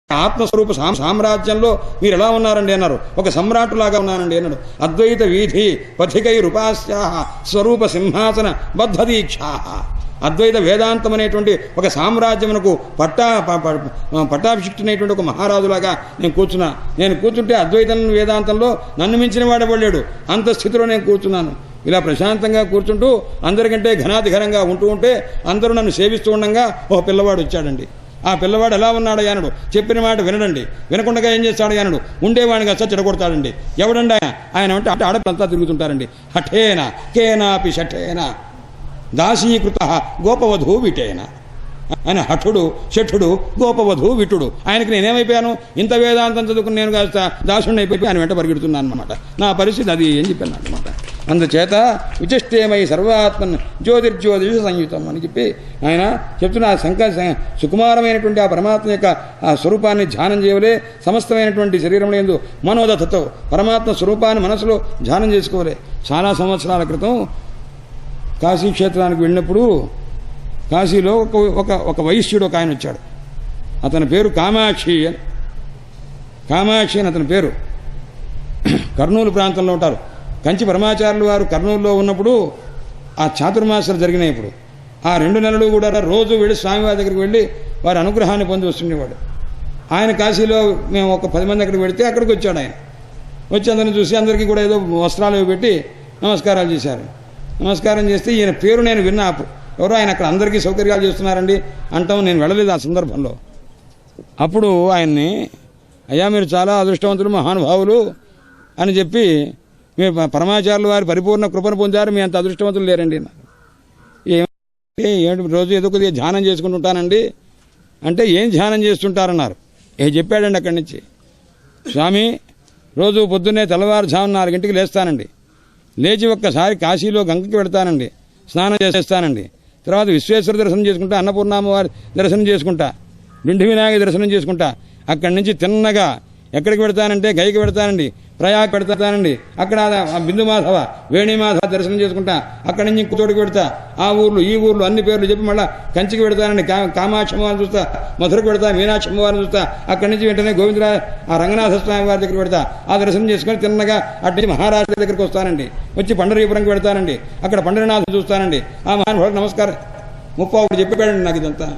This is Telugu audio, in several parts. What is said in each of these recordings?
ఆత్మస్వరూప సామ్రాజ్యంలో మీరు ఎలా ఉన్నారండి అన్నారు. ఒక సమ్రాటులాగా ఉన్నానండి అన్నాడు. అద్వైత వీధి పథికైరుపాస్యా స్వరూప సింహాసన బద్ధదీక్షా. అద్వైత వేదాంతం అనేటువంటి ఒక సామ్రాజ్యమునకు పట్టాభిషిక్తునైనటువంటి ఒక మహారాజులాగా నేను కూర్చుంటే అద్వైతం వేదాంతంలో నన్ను మించిన వాడబడలేడు. అంత స్థితిలో నేను కూర్చున్నాను. ఇలా ప్రశాంతంగా కూర్చుంటూ అందరికంటే ఘనాధిఘనంగా ఉంటే అందరూ నన్ను సేవిస్తూ ఉండగా ఓ పిల్లవాడు వచ్చాడండి. ఆ పిల్లవాడు ఎలా ఉన్నాడు అన్నాడు. చెప్పిన మాట వినడండి. వినకుండా ఏం చేస్తాడు అన్నాడు. ఉండేవాడిని కాస్త చెడగొడతాడండి. ఎవడండి ఆయన అంటే ఆడపిల్లంతా తిరుగుతుంటారండి. హఠేన కేనాపి షఠేన దాసీకృత గోపవధూ విటేన. ఆయన హఠుడు షఠుడు గోపవధూ విటుడు. ఆయనకి నేనేమైపోయాను? ఇంత వేదాంతం చదువుకుని నేను కాస్త దాసుడిని అయిపోయి ఆయన వెంట పరిగెడుతున్నాను అనమాట. నా పరిస్థితి అది అని చెప్పాను అనమాట. అందుచేత విచిష్టేమై సర్వాత్మన్ జ్యోతిర్జ్యోతిష సంయుతం అని చెప్పి ఆయన చెప్తున్న ఆ సుకుమారమైనటువంటి ఆ పరమాత్మ యొక్క ఆ స్వరూపాన్ని ధ్యానం చేయవలే. సమస్తమైనటువంటి శరీరంలో ఎందు మనోదతతో పరమాత్మ స్వరూపాన్ని మనసులో ధ్యానం చేసుకోవలే. చాలా సంవత్సరాల క్రితం కాశీ క్షేత్రానికి వెళ్ళినప్పుడు కాశీలో ఒక వైశ్యుడు ఒక ఆయన వచ్చాడు. అతని పేరు కామాక్షి అని. కామాక్షి అని అతని పేరు. కర్నూలు ప్రాంతంలో ఉంటారు. కంచి పరమాచార్యులు వారు కర్నూలులో ఉన్నప్పుడు ఆ చాతుర్మాసాలు జరిగినాయి. ఇప్పుడు ఆ 2 నెలలు కూడా రోజు వెళ్ళి స్వామివారి దగ్గరికి వెళ్ళి వారి అనుగ్రహాన్ని పొంది వస్తుండేవాడు. ఆయన కాశీలో మేము ఒక 10 మంది అక్కడికి వెళితే అక్కడికి వచ్చాడు. ఆయన వచ్చి అందరిని చూసి అందరికీ కూడా ఏదో వస్త్రాలు పెట్టి నమస్కారాలు చేశారు. నమస్కారం చేస్తే ఈయన పేరు నేను విన్నా. ఎవరో ఆయన అక్కడ అందరికీ సౌకర్యాలు చేస్తున్నారండి అంటాం. నేను వెళ్ళలేదు ఆ సందర్భంలో. అప్పుడు ఆయన్ని అయ్యా మీరు చాలా అదృష్టవంతులు మహానుభావులు అని చెప్పి, మీరు పరమాచార్యులు వారి పరిపూర్ణ కృపను పొందారు, మీ అంత అదృష్టవంతులు లేరండి. ఏంటి రోజు ఏదో కొద్దిగా ధ్యానం చేసుకుంటుంటానండి అంటే ఏం ధ్యానం చేస్తుంటారన్నారు. చెప్పాడండి అక్కడి నుంచి. స్వామి రోజు పొద్దున్నే తెల్లవారుజామున 4 గంటలకు లేస్తానండి. లేచి ఒక్కసారి కాశీలో గంగకి వెళ్తానండి, స్నానం చేస్తానండి. తర్వాత విశ్వేశ్వర దర్శనం చేసుకుంటా, అన్నపూర్ణామ వారి దర్శనం చేసుకుంటా, డిండి వినాయక దర్శనం చేసుకుంటా. అక్కడి నుంచి తిన్నగా ఎక్కడికి పెడతానంటే గైకి పెడతానండి, ప్రయాగ్ పెడతానండి. అక్కడ బిందుమాధవ వేణిమాధవ దర్శనం చేసుకుంటా. అక్కడి నుంచి ఇంకోటికి పెడతా. ఆ ఊర్లు ఈ ఊర్లు అన్ని పేర్లు చెప్పి మళ్ళీ కంచికి పెడతానండి. కామాక్షి అమ్మవారిని చూస్తా, మధురకు పెడతా, మీనాక్షి అమ్మవారిని చూస్తా. అక్కడి నుంచి వెంటనే గోవిందరా ఆ రంగనాథ స్వామి వారి దగ్గర పెడతా. ఆ దర్శనం చేసుకొని తిన్నగా అటు మహారాజు దగ్గరికి వస్తానండి. వచ్చి పండరీపురంకి పెడతానండి. అక్కడ పండరీనాథం చూస్తానండి. ఆ మహానుభావుడు నమస్కారం 31 చెప్పాడండి నాకు ఇదంతా.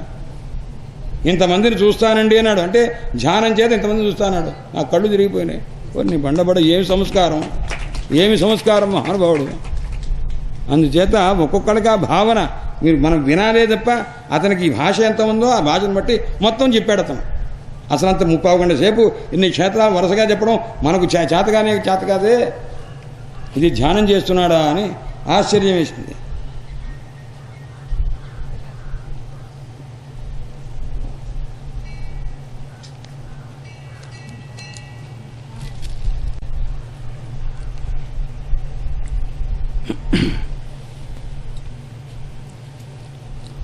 ఇంతమందిని చూస్తానండి అన్నాడు. అంటే ధ్యానం చేత ఇంతమందిని చూస్తానాడు. నా కళ్ళు తిరిగిపోయినాయి. కొన్ని బండబడ ఏమి సంస్కారం మహానుభావుడు. అందుచేత ఒక్కొక్కడికి ఆ భావన మనం వినాలే తప్ప అతనికి ఈ భాష ఎంత ఉందో ఆ భాషను బట్టి మొత్తం చెప్పాడు అతను. అసలు అంత 30 గంటల సేపు ఇన్ని క్షేత్రాలు వరుసగా చెప్పడం మనకు చేత కాదే. ఇది ధ్యానం చేస్తున్నాడా అని ఆశ్చర్యం వేసింది.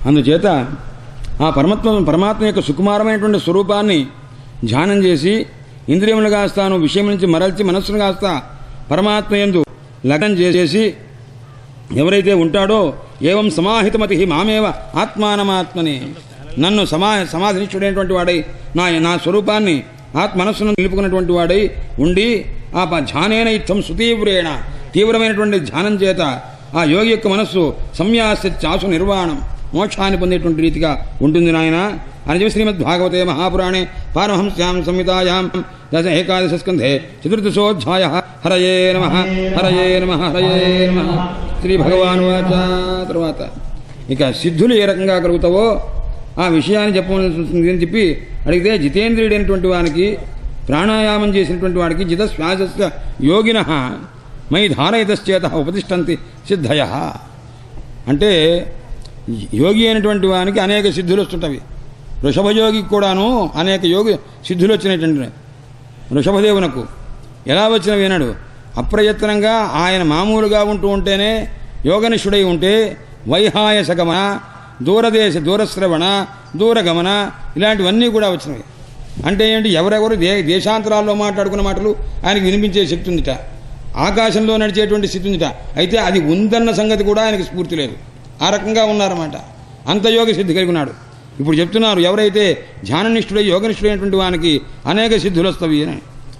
అందుచేత ఆ పరమాత్మ యొక్క సుకుమారమైనటువంటి స్వరూపాన్ని ధ్యానం చేసి ఇంద్రియములు కాస్తాను విషయం నుంచి మరల్చి మనస్సును కాస్తా పరమాత్మ యందు లగ్నం చేసి ఎవరైతే ఉంటాడో ఏవం సమాహితమతి మామేవ ఆత్మానమాత్మని, నన్ను సమాధినిష్ఠుడైనటువంటి వాడై నా స్వరూపాన్ని మనస్సును నిలుపుకున్నటువంటి వాడై ఉండి ఆ ధ్యానేన ఇత్తం సుతీవ్రేణ తీవ్రమైనటువంటి ధ్యానం చేత ఆ యోగి యొక్క మనస్సు సంయాస్యాసు నిర్వాణం మోక్షాన్ని పొందేటువంటి రీతిగా ఉంటుంది నాయన అని చెప్పి శ్రీమద్భాగవతే మహాపురాణే పారమహంస్యాం సంహితాయాం 11 స్కంధే 4దశోధ్యాయ. హరయే నమః హరయే నమః హరయే నమః. శ్రీ భగవాన్ వాచ. తర్వాత ఇక సిద్ధులు ఏ రకంగా కలుగుతావో ఆ విషయాన్ని చెప్పవలసింది అని చెప్పి అడిగితే, జితేంద్రియుడైనటువంటి వానికి ప్రాణాయామం చేసినటువంటి వాడికి జితశ్వాసస్య యోగినః మయి ధారయతశ్చేత ఉపతిష్టంతి సిద్ధయ. అంటే యోగి అయినటువంటి వానికి అనేక సిద్ధులు వస్తుంటవి. వృషభయోగికి కూడాను అనేక యోగి సిద్ధులు వచ్చినటువంటి వృషభదేవునకు ఎలా వచ్చినవి అన్నాడు. అప్రయత్నంగా ఆయన మామూలుగా ఉంటేనే యోగనిష్ఠుడై ఉంటే వైహాయస గమన, దూరశ్రవణ, దూరగమన ఇలాంటివన్నీ కూడా వచ్చినవి. అంటే ఏంటి, ఎవరెవరు దేశాంతరాల్లో మాట్లాడుకున్న మాటలు ఆయనకు వినిపించే శక్తి ఉందిట. ఆకాశంలో నడిచేటువంటి స్థితి ఉందిట. అయితే అది ఉందన్న సంగతి కూడా ఆయనకు స్ఫూర్తి లేదు. ఆ రకంగా ఉన్నారన్నమాట. అంత యోగ సిద్ధి కలిగి ఉన్నాడు. ఇప్పుడు చెప్తున్నారు ఎవరైతే ధ్యాననిష్ఠుడై యోగనిష్ఠుడైనటువంటి వానికి అనేక సిద్ధులు వస్తవి అని.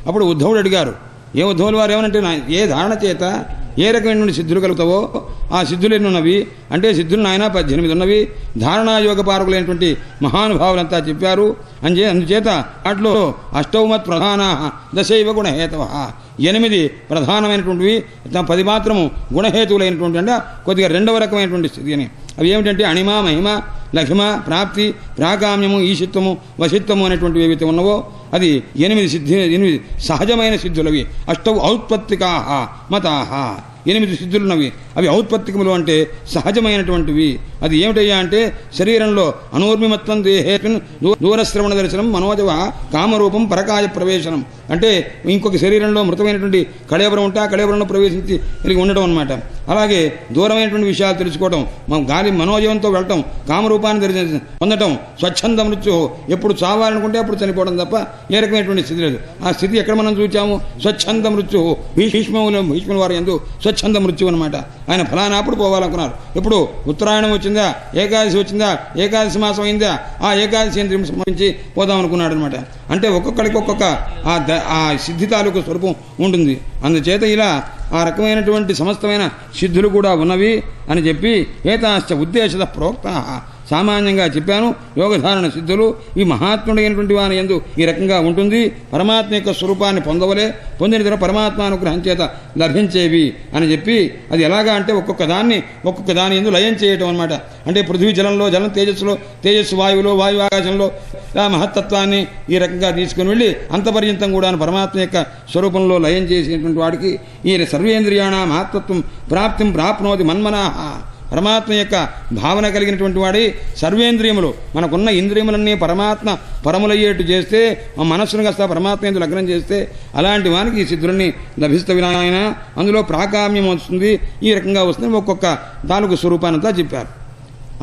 అప్పుడు ఉద్ధవుడు అడిగారు, ఏ ఉద్ధవులు వారు ఏమనంటే ఏ ధారణ చేత ఏ రకమైనటువంటి సిద్ధులు కలుగుతావో ఆ సిద్ధులు ఎన్ని ఉన్నవి అంటే సిద్ధులు నాయన 18 ఉన్నవి. ధారణాయోగ పారకులైనటువంటి మహానుభావులంతా చెప్పారు. అందుచేత వాటిలో అష్టౌమత్ ప్రధాన దశైవ గుణహేతవ 8 ప్రధానమైనటువంటివి, 10 మాత్రము గుణహేతువులైనటువంటి అంటే కొద్దిగా రెండవ రకమైనటువంటి స్థితి అని. అవి ఏమిటంటే అణిమ, మహిమ, లఘిమ, ప్రాప్తి, ప్రాకామ్యము, ఈశిత్వము, వశిత్వము అనేటువంటివి ఏవైతే ఉన్నవో అది 8 సహజమైన సిద్ధులవి. అష్టౌ ఔత్పత్తికా మతాహ 8 సిద్ధులున్నవి. అవి ఔత్పత్తికములు అంటే సహజమైనటువంటివి. అది ఏమిటయ్యా అంటే శరీరంలో అనూర్మిమత్వం దేహేస్మిన్ దూరశ్రవణ దర్శనం మనోజవ కామరూపం పరకాయ ప్రవేశనం అంటే ఇంకొక శరీరంలో మృతమైనటువంటి కళేబరం ఉంటే ఆ కళేబరంలో ప్రవేశించి కలిగి ఉండడం అనమాట. అలాగే దూరమైనటువంటి విషయాలు తెలుసుకోవడం, గాలి మనోజవంతో వెళ్ళటం, కామరూపాన్ని పొందటం, స్వచ్ఛంద మృత్యు ఎప్పుడు చావాలనుకుంటే అప్పుడు చనిపోవడం తప్ప ఏ రకమైనటువంటి స్థితి లేదు. ఆ స్థితి ఎక్కడ మనం చూచాము? స్వచ్ఛంద మృత్యు. భీష్ముల వారు ఎందు స్వచ్ఛంద మృత్యు అనమాట. ఆయన ఫలానా అప్పుడు పోవాలనుకున్నారు. ఇప్పుడు ఉత్తరాయణం వచ్చిందా, ఏకాదశి వచ్చిందా, ఏకాదశి మాసం అయిందా, ఆ ఏకాదశి సంబంధించి పోదాం అనుకున్నాడు అనమాట. అంటే ఒక్కొక్కడికి ఒక్కొక్క ఆ సిద్ధి తాలూకు స్వరూపం ఉంటుంది. అందుచేత ఇలా ఆ రకమైనటువంటి సమస్తమైన సిద్ధులు కూడా ఉన్నవి అని చెప్పి ఏతాశ్చ ఉద్దేశత ప్రోక్త సామాన్యంగా చెప్పాను. యోగధారణ సిద్ధులు ఈ మహాత్ముడైనటువంటి వాని యందు ఈ రకంగా ఉంటుంది. పరమాత్మ యొక్క స్వరూపాన్ని పొందవలే, పొందిన తర్వాత పరమాత్మ అనుగ్రహం చేత లభించేవి అని చెప్పి అది ఎలాగా అంటే ఒక్కొక్క దాని యందు లయం చేయటం అనమాట. అంటే పృథ్వీ జలంలో, జలం తేజస్సులో, తేజస్సు వాయువులో, వాయు ఆకాశంలో ఆ మహత్తత్వాన్ని ఈ రకంగా తీసుకుని వెళ్ళి అంతపర్యంతం కూడా పరమాత్మ యొక్క స్వరూపంలో లయం చేసేటువంటి వాడికి ఈ సర్వేంద్రియాణ మహత్తత్వం ప్రాప్తిం ప్రాప్నోతి మన్మనాహ. పరమాత్మ యొక్క భావన కలిగినటువంటి వాడి సర్వేంద్రియములు, మనకున్న ఇంద్రియములన్నీ పరమాత్మ పరములయ్యేట్టు చేస్తే, మా మనస్సును కాస్త పరమాత్మ ఎందు లగ్నం చేస్తే అలాంటి వానికి ఈ సిద్ధులన్నీ లభిస్తవి నాయన. అందులో ప్రాకామ్యం వస్తుంది. ఈ రకంగా వస్తుంది. ఒక్కొక్క తాలూకు స్వరూపానంతా చెప్పారు.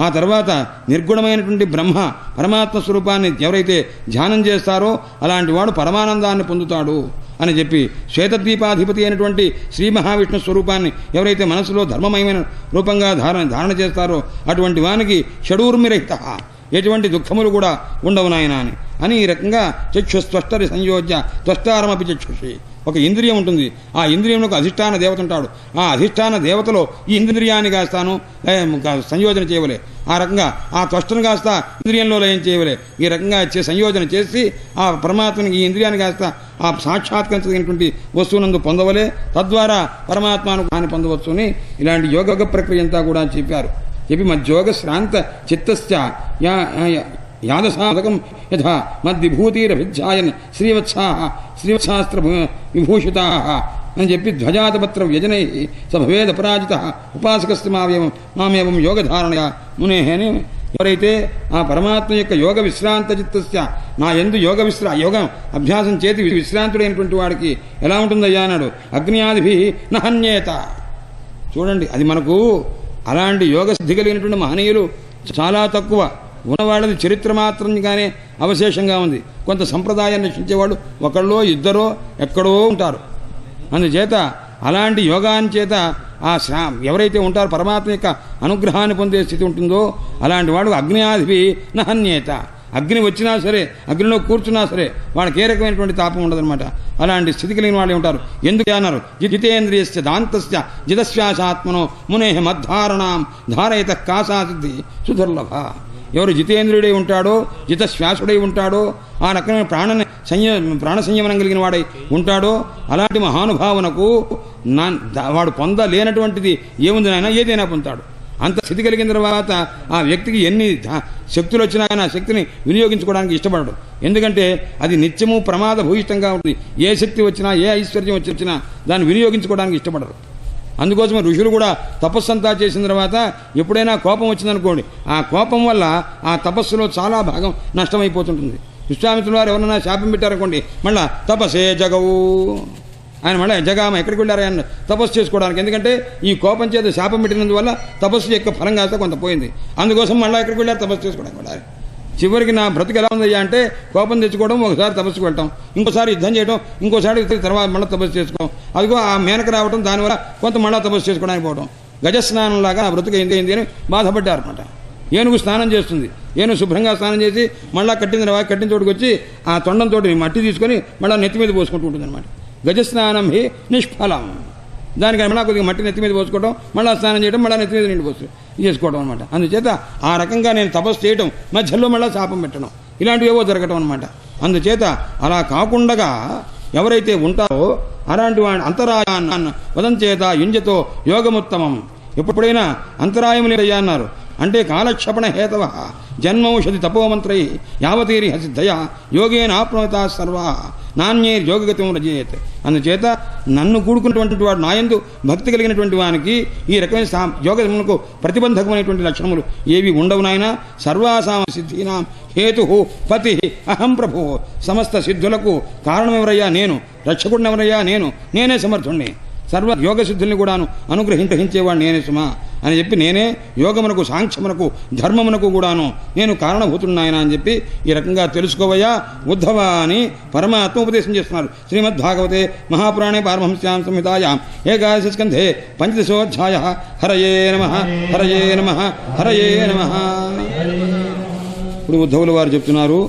ఆ తర్వాత నిర్గుణమైనటువంటి బ్రహ్మ పరమాత్మ స్వరూపాన్ని ఎవరైతే ధ్యానం చేస్తారో అలాంటి వాడు పరమానందాన్ని పొందుతాడు అని చెప్పి, శ్వేతద్వీపాధిపతి అయినటువంటి శ్రీ మహావిష్ణు స్వరూపాన్ని ఎవరైతే మనసులో ధర్మమయమైన రూపంగా ధారణ చేస్తారో అటువంటి వానికి షడూర్మిరహిత, ఎటువంటి దుఃఖములు కూడా ఉండవు నాయన అని ఈ రకంగా చక్షుస్త్వష్టరి సంయోజ్య త్వష్టారమపి చక్షుషి. ఒక ఇంద్రియం ఉంటుంది. ఆ ఇంద్రియంలో అధిష్టాన దేవత ఉంటాడు. ఆ అధిష్టాన దేవతలో ఈ ఇంద్రియాన్ని కాస్తాను సంయోజన చేయవలే. ఆ రకంగా ఆ త్వష్టను కాస్త ఇంద్రియంలో లయం చేయవలే. ఈ రకంగా సంయోజన చేసి ఆ పరమాత్మని ఈ ఇంద్రియాన్ని కాస్త ఆ సాక్షాత్కరించినటువంటి వస్తువునందు పొందవలే. తద్వారా పరమాత్మానుగ్రహాన్ని పొందవచ్చు అని ఇలాంటి యోగ ప్రక్రియ అంతా కూడా చెప్పారు. చెప్పి మధ్యోగ శ్రాంత చిత్తస్య యాదసాధకం యథా మద్విభూతిరభిధ్యాయన్ శ్రీవత్సాస్త్ర విభూషితా అని చెప్పి ధ్వజాతపత్ర వ్యజనై స భవేద పరాజిత ఉపాసకస్తి మామేవం యోగధారణయ మునే అని ఎవరైతే ఆ పరమాత్మ యొక్క యోగ విశ్రాంత చిత్తస్య నా యందు యోగం అభ్యాసం చేతి విశ్రాంతుడైనటువంటి వాడికి ఎలా ఉంటుందయ్యా అన్నాడు. అగ్నియాదిభి నహన్యేత. చూడండి, అది మనకు అలాంటి యోగ సిద్ధి కలిగినటువంటి మహనీయులు చాలా తక్కువ. ఉన్నవాళ్ళది చరిత్ర మాత్రంగానే అవశేషంగా ఉంది. కొంత సంప్రదాయాన్ని రక్షించేవాళ్ళు ఒకళ్ళో ఇద్దరో ఎక్కడో ఉంటారు. అందుచేత అలాంటి యోగాన్ని చేత ఆ ఎవరైతే ఉంటారో పరమాత్మ యొక్క అనుగ్రహాన్ని పొందే స్థితి ఉంటుందో అలాంటి వాడు అగ్నియాదిపి నహన్యేత. అగ్ని వచ్చినా సరే, అగ్నిలో కూర్చున్నా సరే వాళ్ళకి ఏ రకమైనటువంటి తాపం ఉండదనమాట. అలాంటి స్థితి కలిగిన వాళ్ళు ఉంటారు. ఎందుకు అన్నారు? జితేంద్రియస్య దాంతస్య జితశ్వాసాత్మనో మునే మద్ధారణాం ధారయత కాసాసిద్ధి సుదుర్లభ. ఎవరు జితేంద్రుడై ఉంటాడో, జితశ్వాసుడై ఉంటాడో, ఆ రకమైన ప్రాణ సంయమనం కలిగిన వాడై ఉంటాడో అలాంటి మహానుభావునకు వాడు పొందలేనటువంటిది ఏముంది నాయన, ఏదైనా పొందుతాడు. అంత స్థితి కలిగిన తర్వాత ఆ వ్యక్తికి ఎన్ని శక్తులు వచ్చినా కానీ ఆ శక్తిని వినియోగించుకోవడానికి ఇష్టపడడు. ఎందుకంటే అది నిత్యము ప్రమాద భూయిష్టంగా ఉంటుంది. ఏ శక్తి వచ్చినా, ఏ ఐశ్వర్యం వచ్చినా దాన్ని వినియోగించుకోవడానికి ఇష్టపడరు. అందుకోసమే ఋషులు కూడా తపస్సు అంతా చేసిన తర్వాత ఎప్పుడైనా కోపం వచ్చిందనుకోండి, ఆ కోపం వల్ల ఆ తపస్సులో చాలా భాగం నష్టమైపోతుంటుంది. విశ్వామిత్రుల వారు ఎవరన్నా శాపం పెట్టారనుకోండి, మళ్ళా తపస్సే జగవు ఆయన మళ్ళీ జగామ ఎక్కడికి వెళ్ళారు ఆయన తపస్సు చేసుకోవడానికి. ఎందుకంటే ఈ కోపం చేత శాపం పెట్టినందువల్ల తపస్సు యొక్క ఫలం కాస్త కొంత పోయింది. అందుకోసం మళ్ళీ ఎక్కడికి వెళ్ళారు తపస్సు చేసుకోవడానికి వెళ్ళారు. చివరికి నా బ్రతుకు ఎలా ఉందయ్యా అంటే కోపం తెచ్చుకోవడం, ఒకసారి తపస్సుకు వెళ్ళటం, ఇంకోసారి యుద్ధం చేయడం, ఇంకోసారి తర్వాత మళ్ళీ తపస్సు చేసుకోవడం, అదిగో ఆ మేనక రావడం, దానివల్ల కొంత మళ్ళీ తపస్సు చేసుకోవడానికి పోవడం, గజస్నానంలాగా ఆ బ్రతుకు ఏంటి అని బాధపడ్డారన్నమాట. ఏనుగు స్నానం చేస్తుంది. ఏనుగు శుభ్రంగా స్నానం చేసి మళ్ళీ కట్టిన చోటుకు వచ్చి ఆ తొండంతో మట్టి తీసుకొని మళ్ళీ నెత్తి మీద పోసుకుంటూ ఉంటుంది అనమాట. గజస్నానం హి నిష్ఫలం. దానికి మళ్ళీ కొద్దిగా మట్టి నెత్తి మీద పోసుకోవడం, మళ్ళీ స్నానం చేయడం, మళ్ళీ నెత్తి మీద నిండి చేసుకోవడం అనమాట. అందుచేత ఆ రకంగా నేను తపస్సు చేయడం, మధ్యలో మళ్ళీ శాపం పెట్టడం, ఇలాంటివి ఏవో జరగటం అనమాట. అందుచేత అలా కాకుండా ఎవరైతే ఉంటారో అలాంటి వాడి అంతరాయాన్ని వదం చేత యుంజతో యోగముత్తమం. ఎప్పుడైనా అంతరాయం లేదయ్యా అన్నారు అంటే కాలక్షపణ హేతవ జన్మౌషధి తపోమంత్రై యావతీరి సిద్ధయ యోగేన ఆప్నోత సర్వా నాణ్యేర్ యోగగతం రజయేత్. అందుచేత నన్ను కూడుకున్నటువంటి వాడు నాయందు భక్తి కలిగినటువంటి వానికి ఈ రకమైన యోగములకు ప్రతిబంధకమైనటువంటి లక్షణములు ఏవి ఉండవు నాయన. సర్వాసామ సిద్ధీనాం హేతు పతి అహం ప్రభు. సమస్త సిద్ధులకు కారణం ఎవరయ్యా నేను, రక్షకుడిని ఎవరయ్యా నేను, నేనే సమర్థుణ్ణి. సర్వ యోగ సిద్ధుల్ని కూడాను అనుగ్రహించేవాడు నేనే సుమా అని చెప్పి నేనే యోగమునకు సాంఖ్యమునకు ధర్మమునకు కూడాను నేను కారణభూతున్నాయన అని చెప్పి ఈ రకంగా తెలుసుకోవయ్యా ఉద్ధవ అని పరమాత్మ ఉపదేశం చేస్తున్నారు. శ్రీమద్భాగవతే మహాపురాణే పారమహంస్యాం సంహితాయాం ఏకాదశ స్కంధే పంచదశోధ్యాయ. హరయే నమః హరయే నమః హరయే నమః. ఇప్పుడు ఉద్ధవుల వారు చెప్తున్నారు,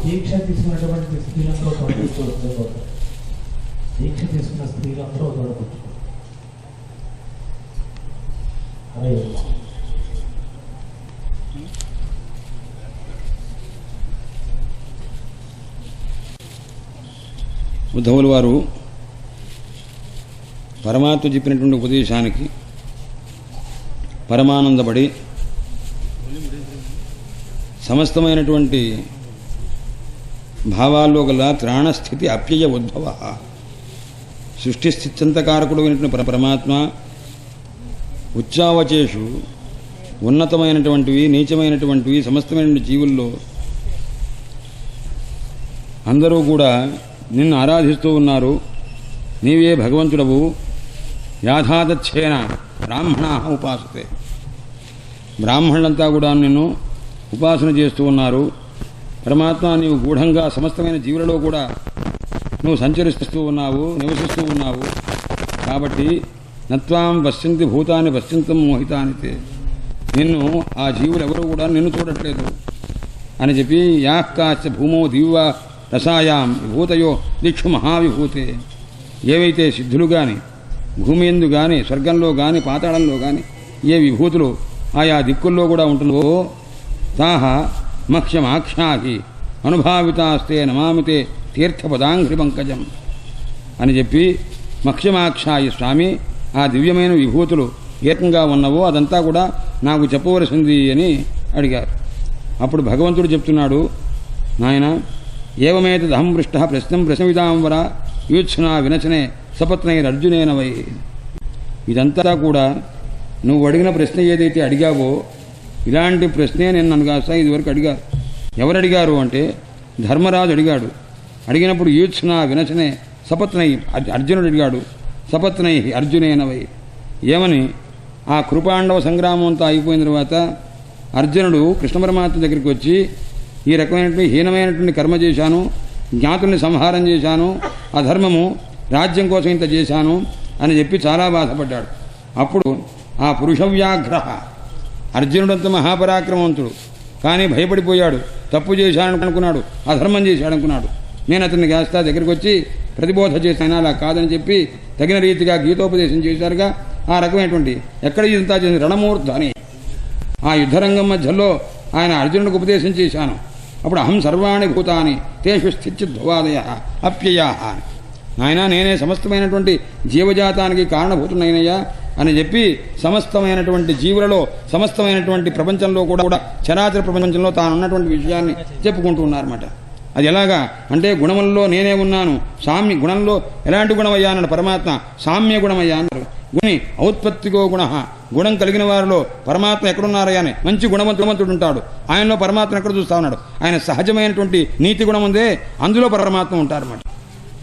ఉద్ధవుల వారు పరమాత్మ చెప్పినటువంటి ఉపదేశానికి పరమానందపడి సమస్తమైనటువంటి భావాల్లో గల త్రాణస్థితి అప్యయ ఉద్భవ. సృష్టి స్థిత్యంతకారకుడు అయినటువంటి పరమాత్మ ఉచ్చావచేషు ఉన్నతమైనటువంటివి నీచమైనటువంటివి సమస్తమైనటువంటి జీవుల్లో అందరూ కూడా నిన్ను ఆరాధిస్తూ ఉన్నారు. నీవే భగవంతుడవు. యాథాతచ్ఛేన బ్రాహ్మణ ఉపాసతే. బ్రాహ్మణులంతా కూడా నిన్ను ఉపాసన చేస్తూ ఉన్నారు. పరమాత్మ నీవు గూఢంగా సమస్తమైన జీవులలో కూడా నువ్వు సంచరిస్తూ ఉన్నావు, నివసిస్తూ ఉన్నావు. కాబట్టి నత్వాం పశ్యంతి భూతాన్ని పశ్యంతం మోహితానితే. నిన్ను ఆ జీవులు ఎవరు కూడా నిన్ను చూడట్లేదు అని చెప్పి యాక్కాశ్చ భూమో దివ్వ రసాయాం విభూతయో దిక్షు మహావిభూతే. ఏవైతే సిద్ధులు కానీ భూమి ఎందు కానీ స్వర్గంలో కానీ పాతాళంలో కానీ ఏ విభూతులు ఆయా దిక్కుల్లో కూడా ఉంటుందో తాహ మక్ష్యమాఖ్యాహి అనుభావితాస్తే నమామితే తీర్థపదాంఘ్రి పంకజం అని చెప్పి మక్ష్యమాఖ్యాయి స్వామి ఆ దివ్యమైన విభూతులు ఏకంగా ఉన్నవో అదంతా కూడా నాకు చెప్పవలసింది అని అడిగారు. అప్పుడు భగవంతుడు చెప్తున్నాడు, నాయన ఏవమేతదహం పృష్ట ప్రశ్నం ప్రశ్నవిదాంబర యూత్సనా వినచనే సపత్నైరర్జునేన వై. ఇదంతా కూడా నువ్వు అడిగిన ప్రశ్న ఏదైతే అడిగావో ఇలాంటి ప్రశ్నే నేను నన్ను కాస్తా ఇదివరకు అడిగారు. ఎవరు అడిగారు అంటే ధర్మరాజు అడిగాడు. అడిగినప్పుడు యూత్సనా వినచనే సపత్నై అర్జునుడు అడిగాడు. సపత్నై అర్జునేనవై ఏమని ఆ కృపాండవ సంగ్రామం అంతా అయిపోయిన తర్వాత అర్జునుడు కృష్ణ పరమాత్మ దగ్గరికి వచ్చి ఈ రకమైనటువంటి హీనమైనటువంటి కర్మ చేశాను, జ్ఞాతుల్ని సంహారం చేశాను, అధర్మము రాజ్యం కోసం ఇంత చేశాను అని చెప్పి చాలా బాధపడ్డాడు. అప్పుడు ఆ పురుషవ్యాఘ్ర అర్జునుడంత మహాపరాక్రమవంతుడు కానీ భయపడిపోయాడు. తప్పు చేశాడనుకున్నాడు, అధర్మం చేశాడనుకున్నాడు. నేను అతన్ని కాస్త దగ్గరికి వచ్చి ప్రతిబోధ చేశాను, అలా కాదని చెప్పి తగిన రీతిగా గీతోపదేశం చేశారుగా. ఆ రకమైనటువంటి ఎక్కడ ఇదంతా చేసింది రణమూర్ధని ఆ యుద్ధరంగం మధ్యలో ఆయన అర్జునుడికి ఉపదేశం చేశాను. అప్పుడు అహం సర్వాణి భూతాని తేషు స్థిత్యుద్భవాదయ అప్యయా. నాయన నేనే సమస్తమైనటువంటి జీవజాతానికి కారణభూతున్నయ్యా అని చెప్పి సమస్తమైనటువంటి జీవులలో సమస్తమైనటువంటి ప్రపంచంలో కూడా చరాచర ప్రపంచంలో తానున్నటువంటి విషయాన్ని చెప్పుకుంటూ ఉన్నారన్నమాట. అది ఎలాగా అంటే గుణములలో నేనే ఉన్నాను. సామ్య గుణంలో ఎలాంటి గుణమయ్యా అన్నాడు పరమాత్మ, సామ్య గుణమయ్యా అన్నారు. గుణి ఔత్పత్తికో గుణ, గుణం కలిగిన వారిలో పరమాత్మ ఎక్కడున్నారయ్యా అని మంచి గుణవంతుడు ఉంటాడు. ఆయనలో పరమాత్మ ఎక్కడ చూస్తా ఉన్నాడు. ఆయన సహజమైనటువంటి నీతి గుణం ఉందే అందులో పరమాత్మ ఉంటారన్నమాట.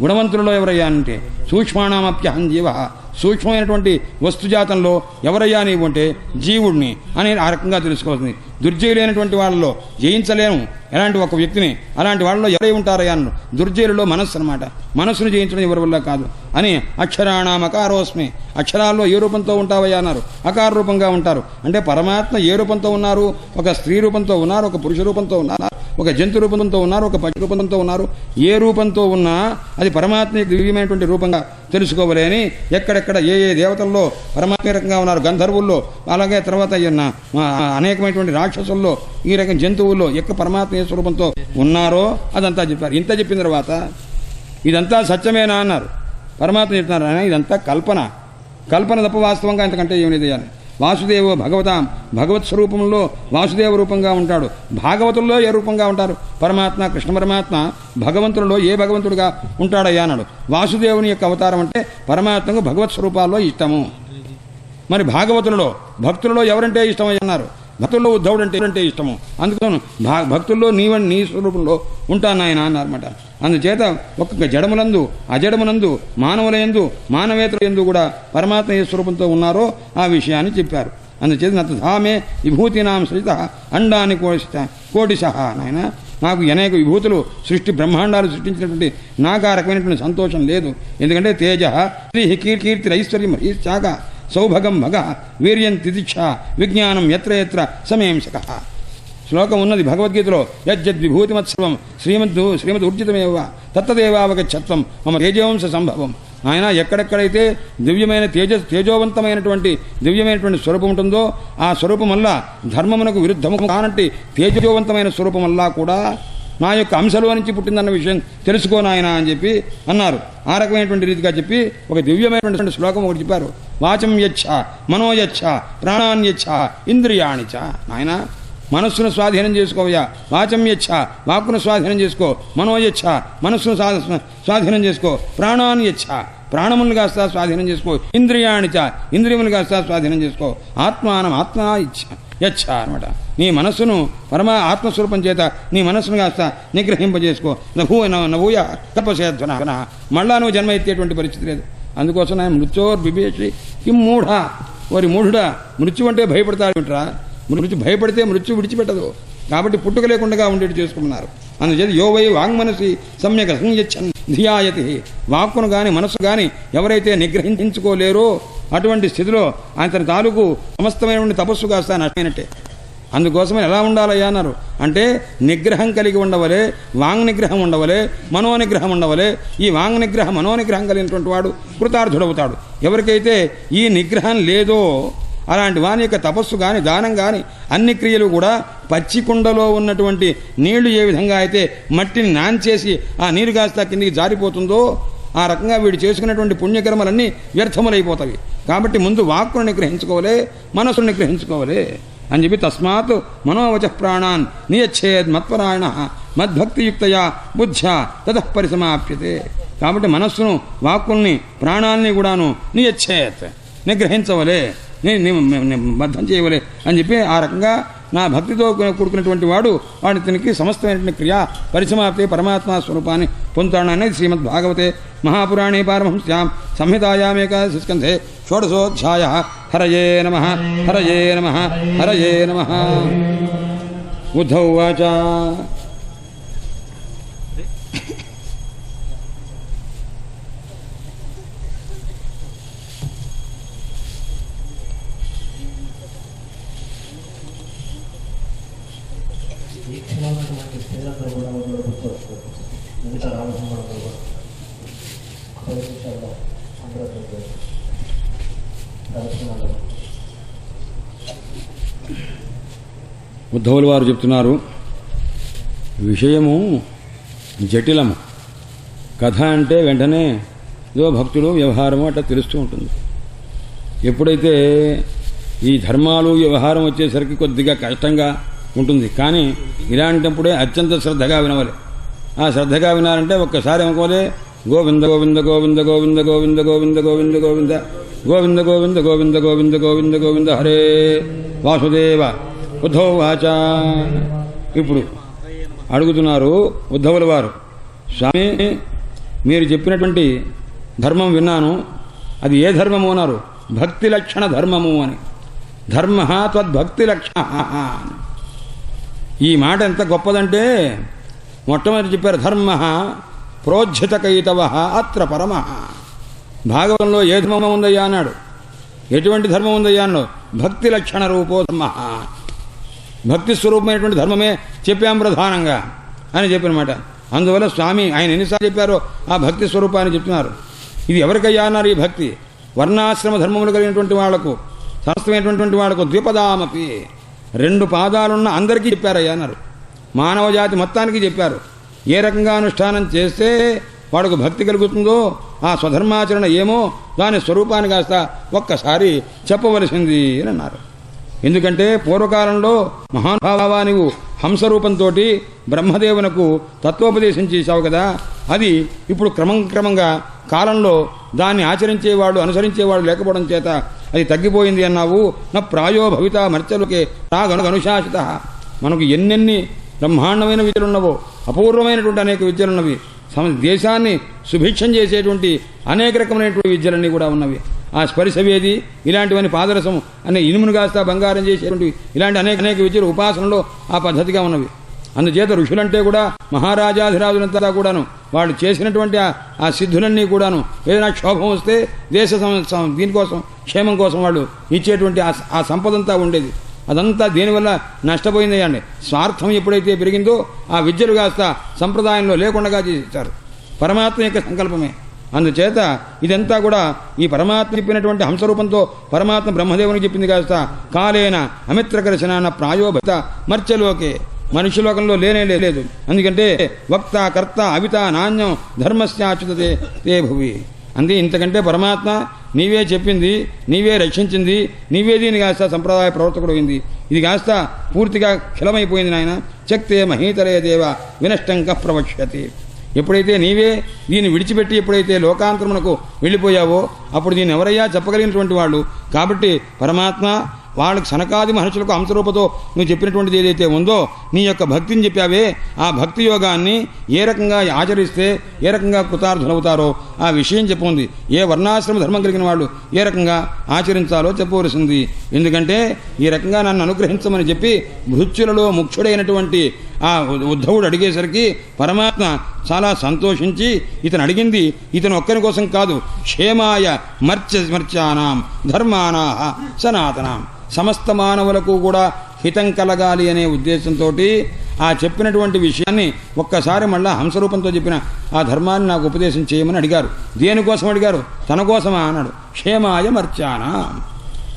గుణవంతులలో ఎవరయ్యా అంటే సూక్ష్మాణమప్యహం జీవ సూక్ష్మమైనటువంటి వస్తుజాతంలో ఎవరయ్యా నీవు అంటే జీవుడిని అని ఆ రకంగా తెలుసుకోవాల్సింది. దుర్జయులైనటువంటి వాళ్ళలో జయించలేము ఎలాంటి ఒక వ్యక్తిని, అలాంటి వాళ్ళలో ఎవరై ఉంటారయ్యా అన్నాడు. దుర్జయులలో మనస్సు అనమాట. మనస్సును జయించడం ఎవరి వల్ల కాదు అని అక్షరాణం అకారోస్మి, అక్షరాల్లో ఏ రూపంతో ఉంటావయ్యా అన్నారు. అకార రూపంగా ఉంటారు అంటే పరమాత్మ ఏ రూపంతో ఉన్నారు? ఒక స్త్రీ రూపంతో ఉన్నారు, ఒక పురుష రూపంతో ఉన్నారు, ఒక జంతు రూపంతో ఉన్నారు, ఒక పక్షి రూపంతో ఉన్నారు. ఏ రూపంతో ఉన్నా అది పరమాత్మ దివ్యమైనటువంటి రూపంగా తెలుసుకోవాలి అని ఎక్కడెక్కడ ఏ ఏ దేవతల్లో పరమాత్మ రకంగా ఉన్నారు, గంధర్వుల్లో, అలాగే తర్వాత అనేకమైనటువంటి రాక్షసుల్లో, ఈ రకం జంతువుల్లో ఎక్క పరమాత్మ ఏ స్వరూపంతో ఉన్నారో అదంతా చెప్పారు. ఇంత చెప్పిన తర్వాత ఇదంతా సత్యమేనా అన్నారు. పరమాత్మ చెప్తున్నారు ఆయన ఇదంతా కల్పన, కల్పన తప్ప వాస్తవంగా ఇంతకంటే ఏమి లేదు అని. వాసుదేవో భగవతాం, భగవత్ స్వరూపంలో వాసుదేవ రూపంగా ఉంటాడు. భాగవతుల్లో ఏ రూపంగా ఉంటారు? పరమాత్మ కృష్ణ పరమాత్మ భగవంతులలో ఏ భగవంతుడిగా ఉంటాడయ్యా అన్నాడు. వాసుదేవుని యొక్క అవతారం అంటే పరమాత్మకు భగవత్ స్వరూపాల్లో ఇష్టము. మరి భాగవతులలో భక్తులలో ఎవరంటే ఇష్టమయ్యన్నారు? భక్తుల్లో ఉద్ధవుడు అంటే ఇష్టము. అందుకని భక్తుల్లో నీ స్వరూపంలో ఉంటాను ఆయన అన్నారన్నమాట. అందుచేత ఒక్కొక్క జడములందు అజడమునందు మానవులయందు మానవేతలందు కూడా పరమాత్మ ఏ స్వరూపంతో ఉన్నారో ఆ విషయాన్ని చెప్పారు. అందుచేత నతధామే విభూతినాం సృజిత అండాన్ని కోటిశ నాయన, నాకు అనేక విభూతులు సృష్టి బ్రహ్మాండాలు సృష్టించినటువంటి నాకు ఆ రకమైనటువంటి సంతోషం లేదు. ఎందుకంటే తేజ కీర్తి ఐశ్వర్యం చాక సౌభగం భగ వీర్యం తితిక్ష విజ్ఞానం ఎత్ర ఎత్ర సమయంసక. శ్లోకం ఉన్నది భగవద్గీతలో, యజ్జద్విభూతిమత్సర్వం శ్రీమద్ ఊర్జితమేవ తత్తదేవావగచ్చత్వం మమ తేజోంశ సంభవం. ఆయన ఎక్కడెక్కడైతే దివ్యమైన తేజోవంతమైనటువంటి దివ్యమైనటువంటి స్వరూపం ఉంటుందో ఆ స్వరూపం వల్ల ధర్మమునకు విరుద్ధము కానట్టి తేజోవంతమైన స్వరూపం వల్ల కూడా నా యొక్క అంశలో నుంచి పుట్టిందన్న విషయం తెలుసుకోనాయన అని చెప్పి అన్నారు. ఆ రకమైనటువంటి రీతిగా చెప్పి ఒక దివ్యమైనటువంటి శ్లోకం ఒకటి చెప్పారు. వాచం యచ్చ మనోయచ్చ ప్రాణాన్యచ్చ ఇంద్రియాణిచ. నాయన మనస్సును స్వాధీనం చేసుకోవయ్యా. వాచం యచ్చ వాక్కును స్వాధీనం చేసుకో, మనోయచ్చ మనస్సును స్వాధీనం చేసుకో, ప్రాణాన్ని యచ్చ ప్రాణములు కాస్త స్వాధీనం చేసుకో, ఇంద్రియాణిచ ఇంద్రియములు కాస్త స్వాధీనం చేసుకో, ఆత్మానం ఆత్మా ఇచ్చ యచ్చ అనమాట. నీ మనస్సును ఆత్మస్వరూపం చేత నీ మనస్సును కాస్త నిగ్రహింపజేసుకో. నభూయ తపసేధ్వన, మళ్ళా నువ్వు జన్మ ఎత్తేటువంటి పరిస్థితి లేదు. అందుకోసం ఆయన మృత్యోర్బిభేషి కిం మూఢ, వారి మూఢుడా మృత్యు అంటే భయపడతాడుంటరా? మృత్యు భయపడితే మృత్యు విడిచిపెట్టదు. కాబట్టి పుట్టుక లేకుండా ఉండేది చేసుకున్నారు. అందుచేత యో వై వాంగ్మనసి సమ్యక్ సంయచ్చన్ ధియాయతి, వాక్కును కానీ మనస్సు కానీ ఎవరైతే నిగ్రహించుకోలేరో అటువంటి స్థితిలో ఆయన తాలూకు సమస్తమైనటువంటి తపస్సు కాస్త నష్టమైనట్టే. అందుకోసమే ఎలా ఉండాలయ్యా అన్నారు అంటే నిగ్రహం కలిగి ఉండవలే, వాంగ్ నిగ్రహం ఉండవలే, మనోనిగ్రహం ఉండవలే. ఈ వాంగ్ నిగ్రహం మనోనిగ్రహం కలిగినటువంటి వాడు కృతార్థుడవుతాడు. ఎవరికైతే ఈ నిగ్రహం లేదో అలాంటి వాని యొక్క తపస్సు కానీ దానం కానీ అన్ని క్రియలు కూడా పచ్చి కుండలో ఉన్నటువంటి నీళ్లు ఏ విధంగా అయితే మట్టిని నాంచేసి ఆ నీరు కాస్త కిందికి జారిపోతుందో ఆ రకంగా వీడు చేసుకున్నటువంటి పుణ్యకర్మలన్నీ వ్యర్థములైపోతాయి. కాబట్టి ముందు వాక్కును నిగ్రహించుకోవలే, మనస్సును నిగ్రహించుకోవలే అని చెప్పి తస్మాత్ మనోవచ ప్రాణాన్ నియచ్చేద్ మత్పరాయణ మద్భక్తియుక్తయా బుద్ధ్యా తతః పరిసమాప్యతే. కాబట్టి మనస్సును వాక్కుల్ని ప్రాణాన్ని కూడాను నియచ్చేత్ నిగ్రహించవలే, బద్ధం చేయవలే అని చెప్పి ఆ రకంగా నా భక్తితో కూడుకున్నటువంటి వాడు వాడికి సమస్తమైనటువంటి క్రియా పరిసమాప్తి పరమాత్మ స్వరూపాన్ని పొందుతాడనేది శ్రీమద్ భాగవతే మహాపురాణే పారమహంస్యాం సంహితాయామేకాదశి స్కంధే షోడశోధ్యాయ. హరయే నమః హరయే నమః హరయే నమః. ఉద్ధవ ఉవాచ ఉద్ధవులు వారు చెప్తున్నారు, విషయము జటిలము. కథ అంటే వెంటనే ఏదో భక్తులు వ్యవహారము అట్లా తెలుస్తూ ఉంటుంది. ఎప్పుడైతే ఈ ధర్మాలు వ్యవహారం వచ్చేసరికి కొద్దిగా కష్టంగా ఉంటుంది. కానీ ఇలాంటప్పుడే అత్యంత శ్రద్ధగా వినవాలి. ఆ శ్రద్ధగా వినాలంటే ఒక్కసారి అనుకోలే గోవింద గోవింద గోవింద గోవింద గోవింద గోవింద గోవింద గోవింద గోవింద గోవింద గోవింద గోవింద గోవింద గోవింద హరే వాసుదేవ. ఉద్ధవ వాచ. ఇప్పుడు అడుగుతున్నారు ఉద్ధవుల వారు, స్వామి మీరు చెప్పినటువంటి ధర్మం విన్నాను, అది ఏ ధర్మము అన్నారు? భక్తి లక్షణ ధర్మము అని. ధర్మ త్వద్భక్తి లక్షణ. ఈ మాట ఎంత గొప్పదంటే మొట్టమొదటి చెప్పారు ధర్మ ప్రోజ్జితకైతవ అత్ర పరమ. భాగవతంలో ఏ ధర్మం ఉందయ్యా అన్నాడు. ఎటువంటి ధర్మం ఉందయ్యా అన్నాడు. భక్తి లక్షణ రూపో ధర్మ. భక్తి స్వరూపమైనటువంటి ధర్మమే చెప్పాం ప్రధానంగా అని చెప్పినమాట. అందువల్ల స్వామి ఆయన ఎన్నిసార్లు చెప్పారో ఆ భక్తి స్వరూపాన్ని చెప్తున్నారు. ఇది ఎవరికయ్యా అన్నారు ఈ భక్తి? వర్ణాశ్రమ ధర్మములు కలిగినటువంటి వాళ్లకు, శాస్త్రమైనటువంటి వాళ్లకు, ద్విపదామపి 2 పాదాలున్న అందరికీ చెప్పారయ్యా అన్నారు. మానవ జాతి మొత్తానికి చెప్పారు. ఏ రకంగా అనుష్ఠానం చేస్తే వాడికి భక్తి కలుగుతుందో ఆ స్వధర్మాచరణ ఏమో దాని స్వరూపాన్ని కాస్త ఒక్కసారి చెప్పవలసింది అని అన్నారు. ఎందుకంటే పూర్వకాలంలో మహానుభావ నీవు హంసరూపంతో బ్రహ్మదేవునకు తత్వోపదేశం చేశావు కదా, అది ఇప్పుడు క్రమంగా కాలంలో దాన్ని ఆచరించేవాడు అనుసరించేవాడు లేకపోవడం చేత అది తగ్గిపోయింది అన్నావు. నా ప్రాయో భవిత మర్చలుకే రాగనుశాసిత. మనకు ఎన్నెన్ని బ్రహ్మాండమైన విద్యలున్నవో, అపూర్వమైనటువంటి అనేక విద్యలున్నవి, దేశాన్ని సుభిక్షం చేసేటువంటి అనేక రకమైనటువంటి విద్యలన్నీ కూడా ఉన్నవి. ఆ స్పర్శవేది ఇలాంటివన్నీ, పాదరసం అనే ఇనుమును కాస్త బంగారం చేసేటువంటి ఇలాంటి అనేక విద్యలు ఉపాసనలో ఆ పద్ధతిగా ఉన్నవి. అందుచేత ఋషులంటే కూడా మహారాజాధిరాజులంతా కూడాను వాళ్ళు చేసినటువంటి ఆ సిద్ధులన్నీ కూడాను ఏదైనా క్షోభం వస్తే దేశ దీనికోసం క్షేమం కోసం వాళ్ళు ఇచ్చేటువంటి ఆ సంపదంతా ఉండేది. అదంతా దేనివల్ల నష్టపోయిందయ్యండి. స్వార్థం ఎప్పుడైతే పెరిగిందో ఆ విద్యలు కాస్త సంప్రదాయంలో లేకుండా చేసేశారు. పరమాత్మ యొక్క సంకల్పమే. అందుచేత ఇదంతా కూడా ఈ పరమాత్మ చెప్పినటువంటి హంసరూపంతో పరమాత్మ బ్రహ్మదేవునికి చెప్పింది కాస్త కాలేన అమిత్రకర్శనాన ప్రాయోభత మర్చలోకే, మనుష్యలోకంలో లేనే లేదు. ఎందుకంటే వక్త కర్త అవిత నాణ్యం ధర్మస్యాచ్యుతే తే భువి. అంతే, ఇంతకంటే పరమాత్మ నీవే చెప్పింది, నీవే రక్షించింది, నీవే దీని కాస్త సంప్రదాయ ప్రవర్తకుడు అయింది. ఇది కాస్త పూర్తిగా ఖిలమైపోయింది నాయన. చక్తే మహీతరే దేవ వినష్టంక ప్రవక్ష్యతి. ఎప్పుడైతే నీవే దీన్ని విడిచిపెట్టి ఎప్పుడైతే లోకాంతరమునకు వెళ్ళిపోయావో అప్పుడు దీన్ని ఎవరయ్యా చెప్పగలిగినటువంటి వాళ్ళు. కాబట్టి పరమాత్మ వాళ్ళకి సనకాది మహర్షులకు హంసరూపతో నువ్వు చెప్పినటువంటిది ఏదైతే ఉందో నీ యొక్క భక్తిని చెప్పావే, ఆ భక్తి యోగాన్ని ఏ రకంగా ఆచరిస్తే ఏ రకంగా కృతార్థులవుతారో ఆ విషయం చెప్పుంది. ఏ వర్ణాశ్రమ ధర్మం కలిగిన వాళ్ళు ఏ రకంగా ఆచరించాలో చెప్పవలసింది. ఎందుకంటే ఈ రకంగా నన్ను అనుగ్రహించమని చెప్పి మృత్యులలో ముఖ్యుడైనటువంటి ఆ ఉద్ధవుడు అడిగేసరికి పరమాత్మ చాలా సంతోషించి ఇతను అడిగింది ఇతను ఒక్కరి కోసం కాదు, క్షేమాయ మర్చానాం ధర్మానా సనాతనాం, సమస్త మానవులకు కూడా హితం కలగాలి అనే ఉద్దేశంతో ఆ చెప్పినటువంటి విషయాన్ని ఒక్కసారి మళ్ళా హంసరూపంతో చెప్పిన ఆ ధర్మాన్ని నాకు ఉపదేశం చేయమని అడిగారు. దేనికోసం అడిగారు? తన కోసమా అన్నాడు. క్షేమాయ మర్చానాం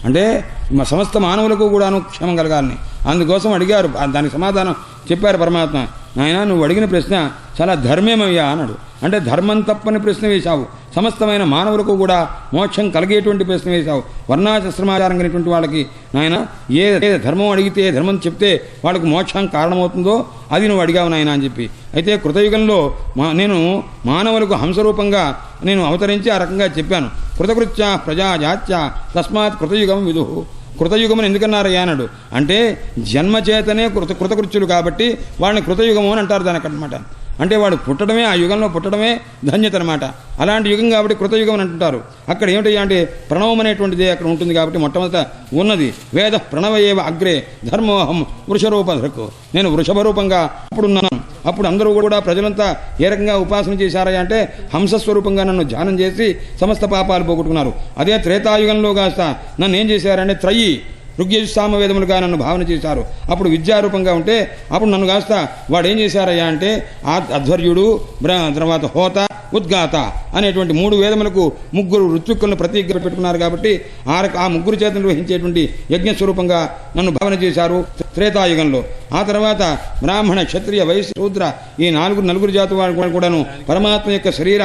అంటే సమస్త మానవులకు కూడాను క్షేమం కలగాలని అందుకోసం అడిగారు. దానికి సమాధానం చెప్పారు పరమాత్మ. నాయన నువ్వు అడిగిన ప్రశ్న చాలా ధర్మేమయ్యా అన్నాడు. అంటే ధర్మం తప్పని ప్రశ్న వేశావు, సమస్తమైన మానవులకు కూడా మోక్షం కలిగేటువంటి ప్రశ్న వేశావు. వర్ణాశ్రమాచారం కలిగినటువంటి వాళ్ళకి నాయన ఏ ధర్మం అడిగితే ధర్మం చెప్తే వాళ్ళకు మోక్షం కారణమవుతుందో అది నువ్వు అడిగావు నాయన అని చెప్పి. అయితే కృతయుగంలో నేను మానవులకు హంసరూపంగా నేను అవతరించి ఆ రకంగా చెప్పాను. కృతకృత్య ప్రజాజాత్య తస్మాత్ కృతయుగం విదు. కృతయుగమని ఎందుకన్నారయ్యా అన్నాడు. అంటే జన్మచేతనే కృతకృత్యులు కాబట్టి వాళ్ళని కృతయుగము అని అంటారు దానికన్నమాట. అంటే వాడు పుట్టడమే, ఆ యుగంలో పుట్టడమే ధన్యత అనమాట. అలాంటి యుగం కాబట్టి కృతయుగం అని అంటుంటారు. అక్కడ ఏమిటయ్యా అంటే ప్రణవం అనేటువంటిది అక్కడ ఉంటుంది కాబట్టి మొట్టమొదట ఉన్నది వేద ప్రణవయేవ అగ్రే ధర్మోహం వృషరూపధృకు. నేను వృషభ రూపంగా అప్పుడున్నాను. అప్పుడు అందరూ కూడా ప్రజలంతా ఏ రకంగా ఉపాసన చేశారయ్యా అంటే హంసస్వరూపంగా నన్ను ధ్యానం చేసి సమస్త పాపాలు పోగొట్టుకున్నారు. అదే త్రేతాయుగంలో కాస్త నన్ను ఏం చేశారంటే త్రయీ ఋగ్యజుసామవేదములుగా నన్ను భావన చేశారు. అప్పుడు విద్యారూపంగా ఉంటే అప్పుడు నన్ను కాస్త వాడు ఏం చేశారయ్యా అంటే అధ్వర్యుడు, తర్వాత హోత, ఉద్గాత అనేటువంటి 3 వేదములకు 3 ఋత్విక్కులను ప్రతిజ్ఞ పెట్టుకున్నారు. కాబట్టి ఆ 3 చేత నిర్వహించేటువంటి యజ్ఞస్వరూపంగా నన్ను భావన చేశారు త్రేతాయుగంలో. ఆ తర్వాత బ్రాహ్మణ, క్షత్రియ, వైశ్య, శూద్ర ఈ నలుగురు జాతి వారు కూడాను పరమాత్మ యొక్క శరీర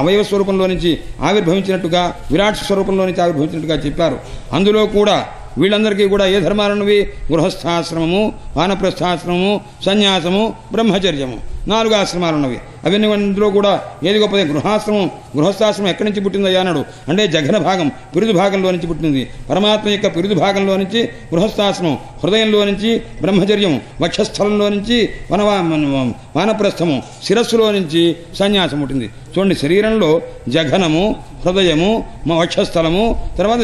అవయవ స్వరూపంలో నుంచి ఆవిర్భవించినట్టుగా, విరాట్ స్వరూపంలో నుంచి ఆవిర్భవించినట్టుగా చెప్పారు. అందులో కూడా వీళ్ళందరికీ కూడా ఏ ధర్మాలున్నవి? గృహస్థాశ్రమము, వానప్రస్థాశ్రమము, సన్యాసము, బ్రహ్మచర్యము. 4 ఆశ్రమాలు ఉన్నవి. అవన్నీ అందులో కూడా ఏది గొప్పది? గృహాశ్రమం. గృహస్థాశ్రమం ఎక్కడి నుంచి పుట్టిందయ్యా అన్నాడు. అంటే జఘన భాగం, పిరుదు భాగంలో నుంచి పుట్టింది. పరమాత్మ యొక్క పిరుదు భాగంలో నుంచి గృహస్థాశ్రమం, హృదయంలో నుంచి బ్రహ్మచర్యం, వక్షస్థలంలో నుంచి వానప్రస్థము, శిరస్సులో నుంచి సన్యాసం పుట్టింది. చూడండి, శరీరంలో జఘనము, హృదయము, వక్షస్థలము, తర్వాత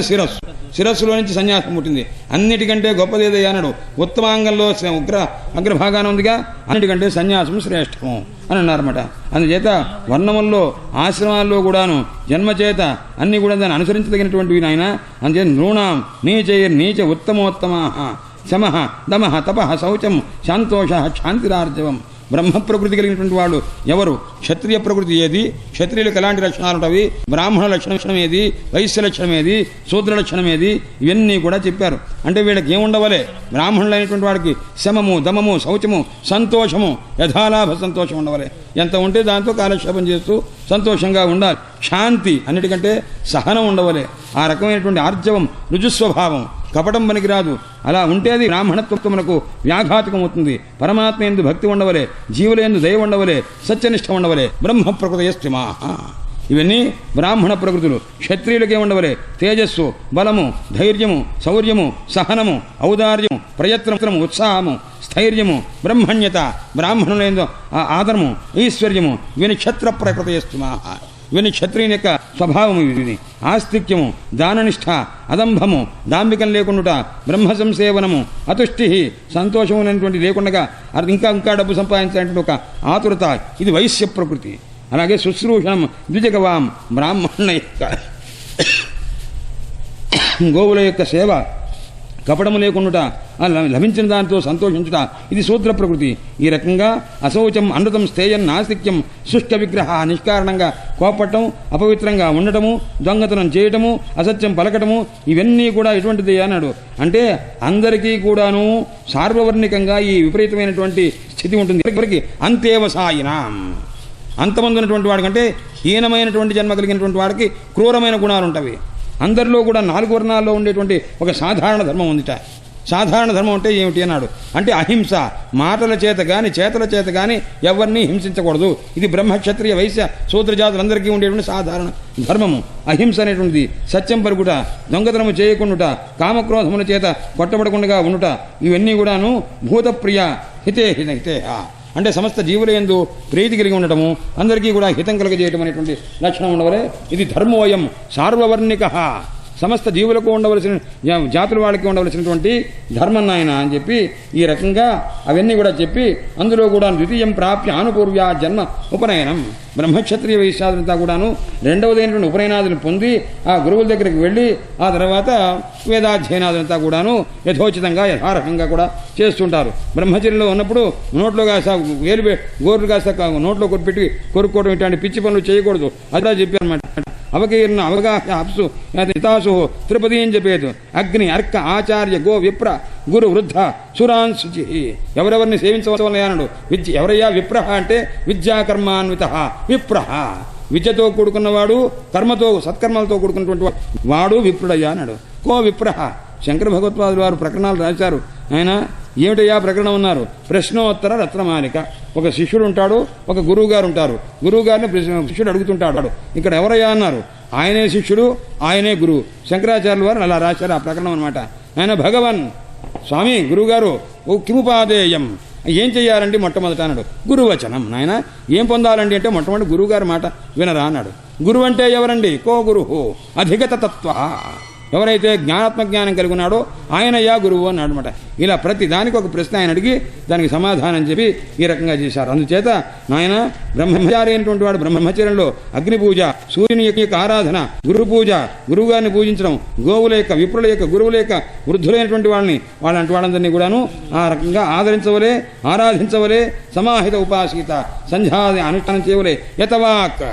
శిరస్సులో నుంచి సన్యాసం పుట్టింది. అన్నిటికంటే గొప్పది ఏదయ్యా అన్నాడు. ఉత్తమాంగంలో అగ్రభాగాన ఉందిగా, అన్నిటికంటే సన్యాసం శ్రేష్టము అని అన్నారన్నమాట. అందుచేత వర్ణముల్లో ఆశ్రమాల్లో కూడాను జన్మచేత అన్ని కూడా దాన్ని అనుసరించదగినటువంటివి నాయన. అందుచేత నృణాం నీచ ఉత్తమోత్తమ శమః దమః తపః శౌచం శాంతోష శాంతిరార్జవం. బ్రహ్మ ప్రకృతి కలిగినటువంటి వాళ్ళు ఎవరు? క్షత్రియ ప్రకృతి ఏది? క్షత్రియులకు ఎలాంటి లక్షణాలు ఉంటాయి? బ్రాహ్మణ లక్షణం ఏది? వైశ్య లక్షణం ఏది? శూద్ర లక్షణం ఏది? ఇవన్నీ కూడా చెప్పారు. అంటే వీళ్ళకి ఏముండవలే? బ్రాహ్మణులైనటువంటి వాడికి శమము, దమము, శౌచము, సంతోషము, యథాలాభ సంతోషం ఉండవలే. ఎంత ఉంటే దాంతో కాలక్షేపం చేస్తూ సంతోషంగా ఉండాలి. శాంతి, అన్నిటికంటే సహనం ఉండవలే. ఆ రకమైనటువంటి ఆర్జవం, రుజుస్వభావం, కపటం పనికిరాదు. అలా ఉంటే అది బ్రాహ్మణత్వమునకు వ్యాఘాతకం అవుతుంది. పరమాత్మ యందు భక్తి ఉండవలే, జీవుల యందు దయ ఉండవలే, సత్యనిష్ట ఉండవలే. బ్రహ్మ ప్రకృతయస్తిమా, ఇవన్నీ బ్రాహ్మణ ప్రకృతులు. క్షత్రియులకే ఉండవలే తేజస్సు, బలము, ధైర్యము, శౌర్యము, సహనము, ఔదార్యము, ప్రయత్నము, ఉత్సాహము, స్థైర్యము, బ్రహ్మణ్యత, బ్రాహ్మణుల ఆదరము, ఐశ్వర్యము. ఇవన్నీ క్షత్ర ప్రకృతయస్తిమా. ఇవన్నీ క్షత్రియుని యొక్క స్వభావము. ఇది ఆస్తిక్యము, దాననిష్ట, అదంభము, దాంభికం లేకుండా, బ్రహ్మ సంసేవనము, అతుష్టి, సంతోషము అనేటువంటి లేకుండా ఇంకా డబ్బు సంపాదించాలంటే ఒక ఆతురత. ఇది వైశ్య ప్రకృతి. అలాగే శుశ్రూషణం ద్విజగవాం, బ్రాహ్మణుల యొక్క గోవుల యొక్క సేవ, కపటము లేకుండా లభించిన దాంతో సంతోషించుట, ఇది శూద్ర ప్రకృతి. ఈ రకంగా అశౌచం, అనృతం, స్థేయం, నాస్తిక్యం, శుష్క విగ్రహ, నిష్కారణంగా కోపట్టం, అపవిత్రంగా ఉండటము, దొంగతనం చేయటము, అసత్యం పలకటము, ఇవన్నీ కూడా ఎటువంటిది అన్నాడు. అంటే అందరికీ కూడాను సార్వవర్ణికంగా ఈ విపరీతమైనటువంటి స్థితి ఉంటుంది. ఎవరికి? అంతేవసాయినాం, అంతమంది ఉన్నటువంటి వాడికంటే హీనమైనటువంటి జన్మ కలిగినటువంటి వాడికి క్రూరమైన గుణాలు ఉంటాయి. అందరిలో కూడా 4 వర్ణాల్లో ఉండేటువంటి ఒక సాధారణ ధర్మం ఉందిట. సాధారణ ధర్మం అంటే ఏమిటి అన్నాడు. అంటే అహింస, మాటల చేత కానీ చేతల చేత కానీ ఎవరిని హింసించకూడదు. ఇది బ్రహ్మక్షత్రియ వైశ్య శూద్రజాతులందరికీ ఉండేటువంటి సాధారణ ధర్మము. అహింస అనేటువంటిది, సత్యం పరుగుట, దొంగతనము చేయకుండుట, కామక్రోధముల చేత కొట్టబడకుండా ఉండుట, ఇవన్నీ కూడాను భూతప్రియ హితేహ, అంటే సమస్త జీవుల యందు ప్రీతి కలిగి ఉండటము, అందరికీ కూడా హితం కలుగజేయటం అనేటువంటి లక్షణం ఉండవలే. ఇది ధర్మోయం సార్వవర్ణిక, సమస్త జీవులకు ఉండవలసిన, జాతుల వాళ్ళకి ఉండవలసినటువంటి ధర్మం నాయన అని చెప్పి ఈ రకంగా అవన్నీ కూడా చెప్పి అందులో కూడా ద్వితీయం ప్రాప్య ఆనుపూర్వ్య జన్మ ఉపనయనం. బ్రహ్మక్షత్రియ వైశ్యాదులంతా కూడాను రెండవదైనటువంటి ఉపనయనాదులను పొంది ఆ గురువుల దగ్గరికి వెళ్ళి ఆ తర్వాత వేదాధ్యయనాదులంతా కూడాను యథోచితంగా యథారకంగా కూడా చేస్తుంటారు. బ్రహ్మచర్యంలో ఉన్నప్పుడు నోట్లో కాస్త గోర్లు కాస్త నోట్లో కొట్టిపెట్టి కొరుక్కోవడం, ఇట్లాంటి పిచ్చి పనులు చేయకూడదు. అలా చెప్పారన్నమాట. అవకీర్ణ అవగాహ అప్సు హితాసు తిరుపతి అని చెప్పేది. అగ్ని, అర్క, ఆచార్య, గో, విప్ర, గురు, వృద్ధ, సురాన్, శుచి, ఎవరెవరిని సేవించవలనడు. ఎవరయ్యా విప్ర అంటే విద్యాకర్మాన్విత విప్ర, విద్యతో కూడుకున్నవాడు, కర్మతో సత్కర్మలతో కూడుకున్నటువంటి వాడు విప్రుడయ్యా అన్నాడు. కో విప్ర. శంకర భగవత్పాదులు వారు ప్రకరణాలు రాశారు. ఆయన ఏమిటయ్యా ప్రకరణం ఉన్నారు. ప్రశ్నోత్తర రత్నమాలిక. ఒక శిష్యుడు ఉంటాడు, ఒక గురువు గారు ఉంటారు. గురువు గారిని శిష్యుడు అడుగుతుంటాడు, ఇక్కడ ఎవరయ్యా అన్నారు. ఆయనే శిష్యుడు, ఆయనే గురువు. శంకరాచార్యుల వారు అలా రాశారు ఆ ప్రకరణం అనమాట. ఆయన భగవన్ స్వామి గురువుగారు ఓ కిముపాదేయం, ఏం చెయ్యాలండి మొట్టమొదట అన్నాడు. గురువచనం. నాయన ఏం పొందాలండి అంటే మొట్టమొదటి గురువుగారి మాట వినరా అన్నాడు. గురువు అంటే ఎవరండి? కో గురువు అధిగత తత్వ, ఎవరైతే జ్ఞానాత్మజ్ఞానం కలిగి ఉన్నాడో ఆయనయ్యా గురువు అన్నాడు అనమాట. ఇలా ప్రతి దానికి ఒక ప్రశ్న ఆయన అడిగి దానికి సమాధానం చెప్పి ఈ రకంగా చేశారు. అందుచేత నాయన బ్రహ్మచారి అయినటువంటి వాడు బ్రహ్మచర్యంలో అగ్ని పూజ, సూర్యుని యొక్క ఆరాధన, గురు పూజ, గురువుగారిని పూజించడం, గోవుల యొక్క, విప్రుల యొక్క, గురువుల యొక్క, వృద్ధులైనటువంటి వాళ్ళంటి వాళ్ళందరినీ కూడాను ఆ రకంగా ఆదరించవలే, ఆరాధించవలే, సమాహిత ఉపాసీత సంధ్యాది అనుష్ఠానం చేయవలే. యతవాక్,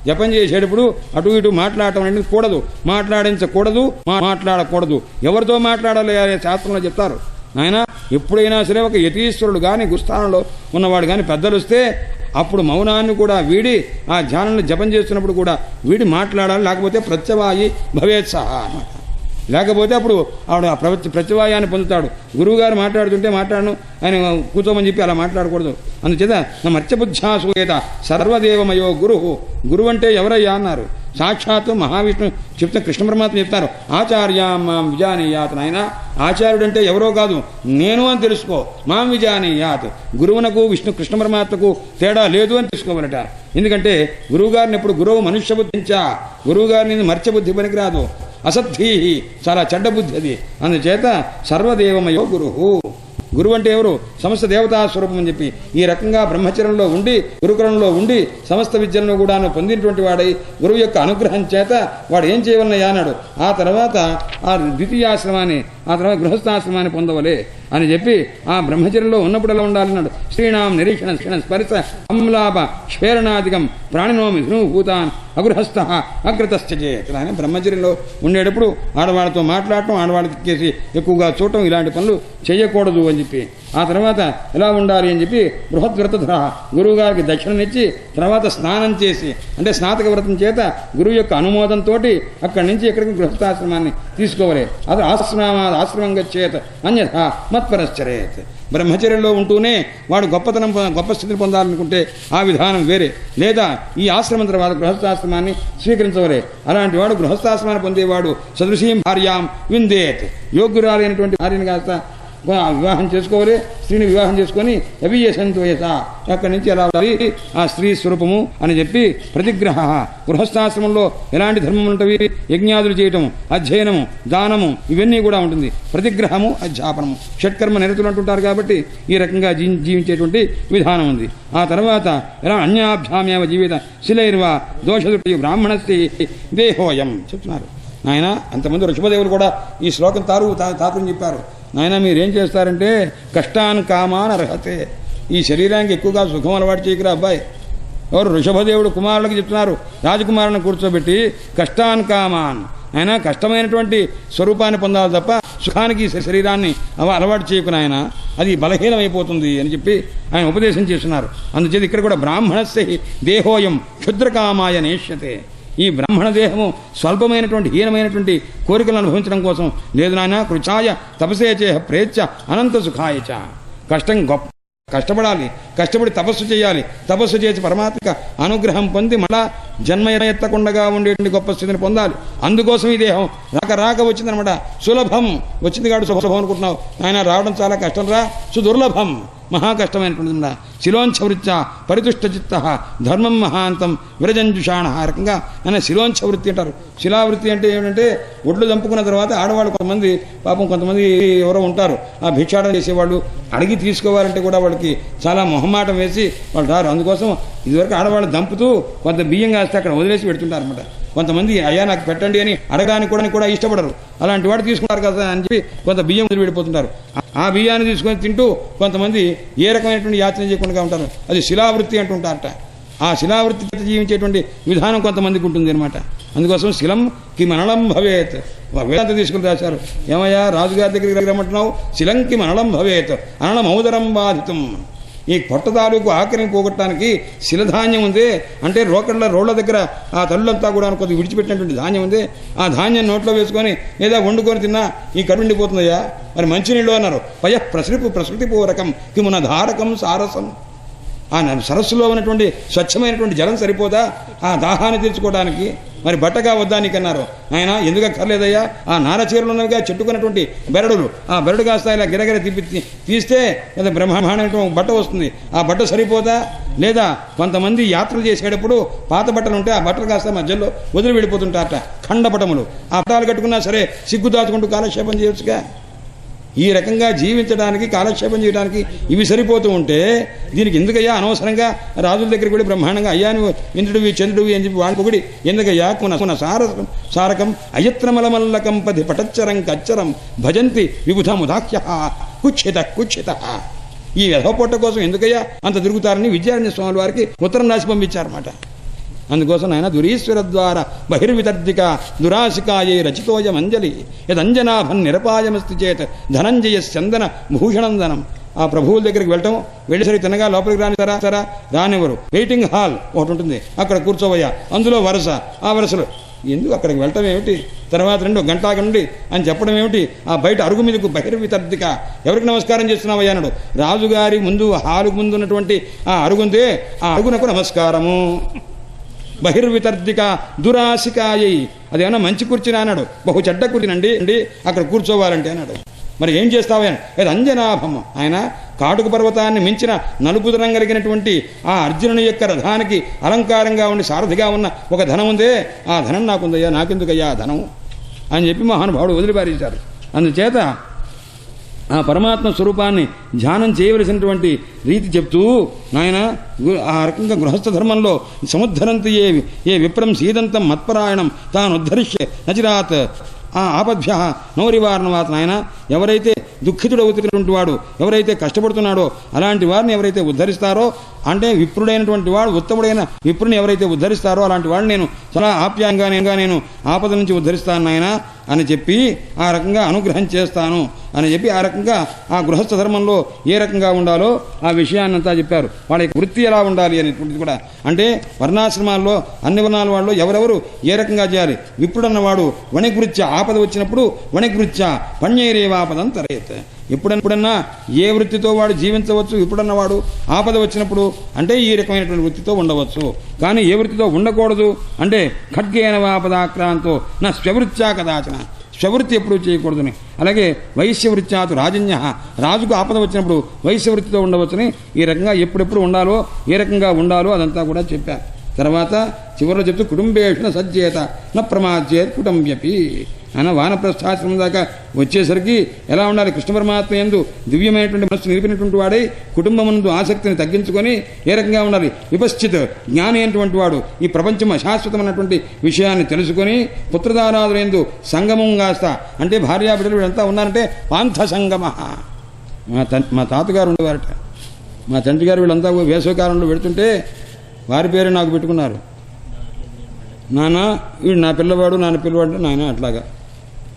జపం చేసేటప్పుడు అటు ఇటు మాట్లాడటం అనేది కూడదు, మాట్లాడించకూడదు, మాట్లాడకూడదు. ఎవరితో మాట్లాడాలి అనే శాస్త్రంలో చెప్తారు. ఆయన ఎప్పుడైనా సరే ఒక యతీశ్వరుడు కానీ గుస్థానంలో ఉన్నవాడు కానీ పెద్దలు వస్తే అప్పుడు మౌనాన్ని కూడా వీడి ఆ ధ్యానంలో జపం చేస్తున్నప్పుడు కూడా వీడి మాట్లాడాలి, లేకపోతే ప్రత్యవాయి భవేత్ సహా అన్నమాట. లేకపోతే అప్పుడు ఆవిడ ప్రతివాయాన్ని పొందుతాడు. గురువుగారు మాట్లాడుతుంటే మాట్లాడను, ఆయన కూర్చోమని చెప్పి అలా మాట్లాడకూడదు. అందుచేత నా మత్స్యబుద్ధ్యాసూయేత సర్వదేవమయో గురువు అంటే ఎవరయ్యా అన్నారు. సాక్షాత్తు మహావిష్ణు చెప్తే కృష్ణ పరమాత్మ చెప్తారు, ఆచార్య మాం విజానీయాత్. నాయన ఆచార్యుడంటే ఎవరో కాదు, నేను అని తెలుసుకో. మాం విజానీయాత్, గురువునకు విష్ణు కృష్ణ పరమాత్మకు తేడా లేదు అని తెలుసుకోవాలట. ఎందుకంటే గురువుగారిని ఎప్పుడు గురువు మనుష్య బుద్ధించా, గురువుగారిని మర్త్యబుద్ధి పనికిరాదు. అసద్ధి, చాలా చెడ్డ బుద్ధి అది. అందుచేత సర్వదేవమయో గురువు అంటే ఎవరు? సమస్త దేవతా స్వరూపం అని చెప్పి ఈ రకంగా బ్రహ్మచర్యంలో ఉండి గురుకులంలో ఉండి సమస్త విద్యలను కూడా పొందినటువంటి వాడై గురువు యొక్క అనుగ్రహం చేత వాడు ఏం చేయవలనయ్యా అన్నాడు. ఆ తర్వాత ఆ ద్వితీయాశ్రమాన్ని, ఆ తర్వాత గృహస్థాశ్రమాన్ని పొందవలే అని చెప్పి ఆ బ్రహ్మచర్యంలో ఉన్నప్పుడు ఎలా ఉండాలన్నాడు. శ్రీనాం నిరీక్షణ స్పర్శ అమ్లాభ శ్వేరణాధికం ప్రాణినోమి భూతాన్ అగృహస్థ అగ్రతశ్చేత్. ఆయన బ్రహ్మచర్యంలో ఉండేటప్పుడు ఆడవాళ్ళతో మాట్లాడటం, ఆడవాళ్ళకి కేసి ఎక్కువగా చూడటం, ఇలాంటి పనులు చేయకూడదు అని చెప్పి ఆ తర్వాత ఎలా ఉండాలి అని చెప్పి బృహద్వ్రతధర గురువు గారికి దక్షిణనిచ్చి తర్వాత స్నానం చేసి, అంటే స్నాతక వ్రతం చేత గురువు యొక్క అనుమోదంతో అక్కడి నుంచి ఎక్కడికి గృహస్థాశ్రమాన్ని తీసుకోవాలి. అది ఆశ్రమం గచ్చేత్ అన్యథా మత్పరశ్చరేత్. బ్రహ్మచర్యంలో ఉంటూనే వాడు గొప్ప స్థితిని పొందాలనుకుంటే ఆ విధానం వేరే, లేదా ఈ ఆశ్రమం తర్వాత గృహస్థాశ్రమాన్ని స్వీకరించవలే. అలాంటి వాడు గృహస్థాశ్రమాన్ని పొందేవాడు సదృశీం భార్యాం విందేత్. యోగ్యురాలైనటువంటి భార్యను కాస్త వివాహం చేసుకోవాలి. స్త్రీని వివాహం చేసుకొని అవియసంతోయస, అక్కడి నుంచి ఎలా ఉండాలి ఆ స్త్రీ స్వరూపము అని చెప్పి ప్రతిగ్రహ. గృహస్థాశ్రమంలో ఎలాంటి ధర్మం ఉంటవి? యజ్ఞాదులు చేయటము, అధ్యయనము, దానము, ఇవన్నీ కూడా ఉంటుంది. ప్రతిగ్రహము, అధ్యాపనము, షట్కర్మ నిరతులు అంటుంటారు. కాబట్టి ఈ రకంగా జీవించేటువంటి విధానం ఉంది. ఆ తర్వాత ఎలా అన్యాభ్యామేవ జీవిత శిలైర్వా దోషదుటి బ్రాహ్మణస్తి దేహోయం చెప్తున్నారు. నాయన అంతమంది ఋషభదేవులు కూడా ఈ శ్లోకం తాత్పర్యం చెప్పారు. నాయన మీరేం చేస్తారంటే కష్టాన్ కామాన్ అర్హతే. ఈ శరీరానికి ఎక్కువగా సుఖం అలవాటు చేయకురా అబ్బాయి. ఎవరు? ఋషభదేవుడు కుమారులకు చెప్తున్నారు. రాజకుమారుని కూర్చోబెట్టి కష్టాన్ కామాన్, ఆయన కష్టమైనటువంటి స్వరూపాన్ని పొందాలి తప్ప సుఖానికి శరీరాన్ని అలవాటు చేయకుని ఆయన అది బలహీనమైపోతుంది అని చెప్పి ఆయన ఉపదేశం చేస్తున్నారు. అందుచేత ఇక్కడ కూడా బ్రాహ్మణస్య దేహోయం క్షుద్రకామాయ నేష్యతే. ఈ బ్రాహ్మణ దేహము స్వల్పమైనటువంటి హీనమైనటువంటి కోరికలను అనుభవించడం కోసం లేదు నాయన. కృచాయ తపసేచే ప్రేచ్ఛ అనంత సుఖాయచ. కష్టపడాలి, కష్టపడి తపస్సు చేయాలి. తపస్సు చేసి పరమాత్మక అనుగ్రహం పొంది మళ్ళా జన్మ ఎత్తకుండా ఉండేటువంటి గొప్ప స్థితిని పొందాలి. అందుకోసం ఈ దేహం రాక వచ్చిందనమాట. సులభం వచ్చింది కాదు సులభం అనుకుంటున్నావు. ఆయన రావడం చాలా కష్టం రా, సుదుర్లభం, మహా కష్టమైనటువంటి శిలోంఛవృత్య పరితుష్టచిత్త ధర్మం మహాంతం విరజంజుషాణ. ఆ రకంగా ఆయన శిలోంఛవృత్తి అంటారు. శిలావృత్తి అంటే ఏమిటంటే ఒడ్లు దంపుకున్న తర్వాత ఆడవాళ్ళు కొంతమంది ఎవరో ఉంటారు, ఆ భిక్షాటన చేసేవాళ్ళు అడిగి తీసుకోవాలంటే కూడా వాళ్ళకి చాలా మొహమాటం వేసి వాళ్ళు రారు. అందుకోసం ఇదివరకు ఆడవాళ్ళు దంపుతూ కొంత బియ్యం కాస్తే అక్కడ వదిలేసి పెడుతుంటారు అనమాట. కొంతమంది అయ్యా నాకు పెట్టండి అని అడగడానికి కూడా ఇష్టపడరు. అలాంటి వాడు తీసుకుంటారు కదా అని చెప్పి కొంత బియ్యం వదిలి వెళ్ళిపోతుంటారు. ఆ బియ్యాన్ని తీసుకొని తింటూ కొంతమంది ఏ రకమైనటువంటి యాచన చేయకుండా ఉంటారు. అది శిలావృత్తి అంటుంటారట. ఆ శిలావృత్తి జీవించేటువంటి విధానం కొంతమందికి ఉంటుంది అనమాట. అందుకోసం శిలం కి మనళం భవేత్. వేదాంత తీసుకుని రాశారు. ఏమయ్యా రాజుగారి దగ్గరికి రమ్మంటున్నావు? శిలంకి మనళం భవేత్ అనళం ఔదరం బాధితం. ఈ పొట్ట తాలూకు ఆకలిని పోగొట్టడానికి శిలధాన్యం ఉంది అంటే రోడ్ల దగ్గర ఆ తల్లులంతా కూడా కొద్దిగా విడిచిపెట్టినటువంటి ధాన్యం ఉంది. ఆ ధాన్యం నోట్లో వేసుకొని లేదా వండుకొని తిన్నా ఈ కడుపు నిండిపోతుందయ్యా. మరి మంచినీళ్ళు అన్నారు. ప్రసృతి పూరకం కిమున ధారకం సారసం. ఆ సరస్సులో ఉన్నటువంటి స్వచ్ఛమైనటువంటి జలం సరిపోదా ఆ దాహాన్ని తీర్చుకోవడానికి? మరి బట్టగా వద్దా నీకన్నారు. ఆయన ఎందుకు అక్కర్లేదయ్యా, ఆ నారచీరలు ఉన్నవిగా చెట్టుకున్నటువంటి బెరడులు, ఆ బెరడు కాస్త ఇలా గిరగిర తీస్తే లేదా బ్రహ్మాండమైనటువంటి బట్ట వస్తుంది. ఆ బట్ట సరిపోదా? లేదా కొంతమంది యాత్రలు చేసేటప్పుడు పాత బట్టలు ఉంటే ఆ బట్టలు కాస్త మధ్యలో వదిలి వెళ్ళిపోతుంటారట, ఖండపటములు. ఆ పటాలు కట్టుకున్నా సరే సిగ్గు దాచుకుంటూ కాలక్షేపం చేయొచ్చుగా. ఈ రకంగా జీవించడానికి కాలక్షేపం చేయడానికి ఇవి సరిపోతూ ఉంటే దీనికి ఎందుకయ్యా అనవసరంగా రాజుల దగ్గరికి కూడా బ్రహ్మాండంగా అయ్యా నువ్వు ఇంద్రుడివి చంద్రుడివి అని చెప్పి వాడి పొగిడి ఎందుకయ్యా కున సారకం అయత్రమలమల్లకం పది పటచ్చరం కచ్చరం భజంతి విబుధముదాఖ్య కుక్షిత. ఈ వ్యధపొట్ట కోసం ఎందుకయ్యా అంత తిరుగుతారని విద్యారణ్య స్వామి వారికి ఉత్తరం రాసి పంపించారన్నమాట. అందుకోసం ఆయన దురీశ్వర ద్వారా బహిర్వితర్దిక దురాశికాయే రచితోయమంజలి యదంజనాభన్ నిరపాయమస్తి చేత ధనంజయ చందన భూషణందనం. ఆ ప్రభువుల దగ్గరికి వెళ్ళేసరి తినగా లోపలికి రానివరు. వెయిటింగ్ హాల్ ఒకటి ఉంటుంది, అక్కడ కూర్చోవయ్యా. అందులో వరుస, ఆ వరుసలో ఎందుకు అక్కడికి వెళ్ళటం ఏమిటి, తర్వాత 2 గంటల నుండి అని చెప్పడం ఏమిటి, ఆ బయట అరుగు మీదకు బహిర్వితర్దిక ఎవరికి నమస్కారం చేస్తున్నావయ్యా అన్నాడు. రాజుగారి ముందు హాలు ముందు ఉన్నటువంటి ఆ అరుగుందే, ఆ అరుగునకు నమస్కారము. బహిర్వితర్దిక దురాశికాయై, అదేమన్నా మంచి కూర్చుని అన్నాడు, బహు చెడ్డ కూర్చునండి అండి అక్కడ కూర్చోవాలంటే అన్నాడు. మరి ఏం చేస్తావా, అది అంజనాభం. ఆయన కాటుక పర్వతాన్ని మించిన నలుపుదనం కలిగినటువంటి ఆ అర్జునుని యొక్క రథానికి అలంకారంగా ఉండి సారథిగా ఉన్న ఒక ధనం ఉందే, ఆ ధనం నాకుందయ్యా, నాకెందుకయ్యా ఆ ధనం అని చెప్పి మహానుభావుడు వదిలిపారేశారు. అందుచేత ఆ పరమాత్మ స్వరూపాన్ని ధ్యానం చేయవలసినటువంటి రీతి చెప్తూ నాయన ఆ రకంగా గృహస్థ ధర్మంలో సముద్ధరంతి ఏ విప్రం సీదంతం మత్పరాయణం తాను ఉద్ధరిష్య నచిరాత్ ఆ ఆపద్భ్య నోరివారణవాత్. నాయన ఎవరైతే దుఃఖితుడవుతున్నటువంటి వాడు, ఎవరైతే కష్టపడుతున్నాడో అలాంటి వారిని ఎవరైతే ఉద్ధరిస్తారో, అంటే విప్రుడైనటువంటి వాడు ఉత్తముడైన విప్రుని ఎవరైతే ఉద్ధరిస్తారో అలాంటి వాడిని నేను చాలా ఆప్యాయంగా నేను ఆపద నుంచి ఉద్ధరిస్తాను నాయన అని చెప్పి ఆ రకంగా అనుగ్రహం చేస్తాను అని చెప్పి ఆ రకంగా ఆ గృహస్థ ధర్మంలో ఏ రకంగా ఉండాలో ఆ విషయాన్నంతా చెప్పారు. వాళ్ళ యొక్క వృత్తి ఎలా ఉండాలి అనేటువంటిది కూడా, అంటే వర్ణాశ్రమాల్లో అన్ని వర్ణాల వాళ్ళు ఎవరెవరు ఏ రకంగా చేయాలి. విప్రుడన్నవాడు వణికృత్య ఆపద వచ్చినప్పుడు వణికృత్య పణ్యేరేవాపదం తరేత్. ఎప్పుడన్నా ఏ వృత్తితో వాడు జీవించవచ్చు. ఇప్పుడన్నవాడు ఆపద వచ్చినప్పుడు అంటే ఈ రకమైనటువంటి వృత్తితో ఉండవచ్చు. కానీ ఏ వృత్తితో ఉండకూడదు అంటే ఖడ్గేన వాపదాక్రాంతో నా స్వవృత్యా కదాచన, స్వవృత్తి ఎప్పుడు చేయకూడదని. అలాగే వైశ్యవృత్యాతు రాజన్య, రాజుకు ఆపద వచ్చినప్పుడు వైశ్యవృత్తితో ఉండవచ్చని ఈ రకంగా ఎప్పుడెప్పుడు ఉండాలో ఏ రకంగా ఉండాలో అదంతా కూడా చెప్పారు. తర్వాత చివరిలో చెప్తూ కుటుంబేషణ సజ్జేత న ప్రమాద్యేత్ కుటుంబ్యపి ఆయన వానప్రస్థాశ్రమం దాకా వచ్చేసరికి ఎలా ఉండాలి, కృష్ణ పరమాత్మ యందు దివ్యమైనటువంటి మనస్సు నిలిపినటువంటి వాడై కుటుంబమునందు ఆసక్తిని తగ్గించుకొని ఏ రకంగా ఉండాలి. విపశ్చిత్ జ్ఞాని అయినటువంటి వాడు ఈ ప్రపంచం అశాశ్వతమైనటువంటి విషయాన్ని తెలుసుకొని పుత్రదారాదులందు సంగమం కాస్త, అంటే భార్యాబిడ్డలు వీళ్ళంతా ఉన్నారంటే పాంథ సంగమ. మా తాతగారు ఉండేవారట, మా తండ్రి గారు వీళ్ళంతా వేసవికాలంలో పెడుతుంటే వారి పేరు నాకు పెట్టుకున్నారు. నాన్న వీడు నా పిల్లవాడు, నాన్న పిల్లవాడు నాయన అట్లాగా.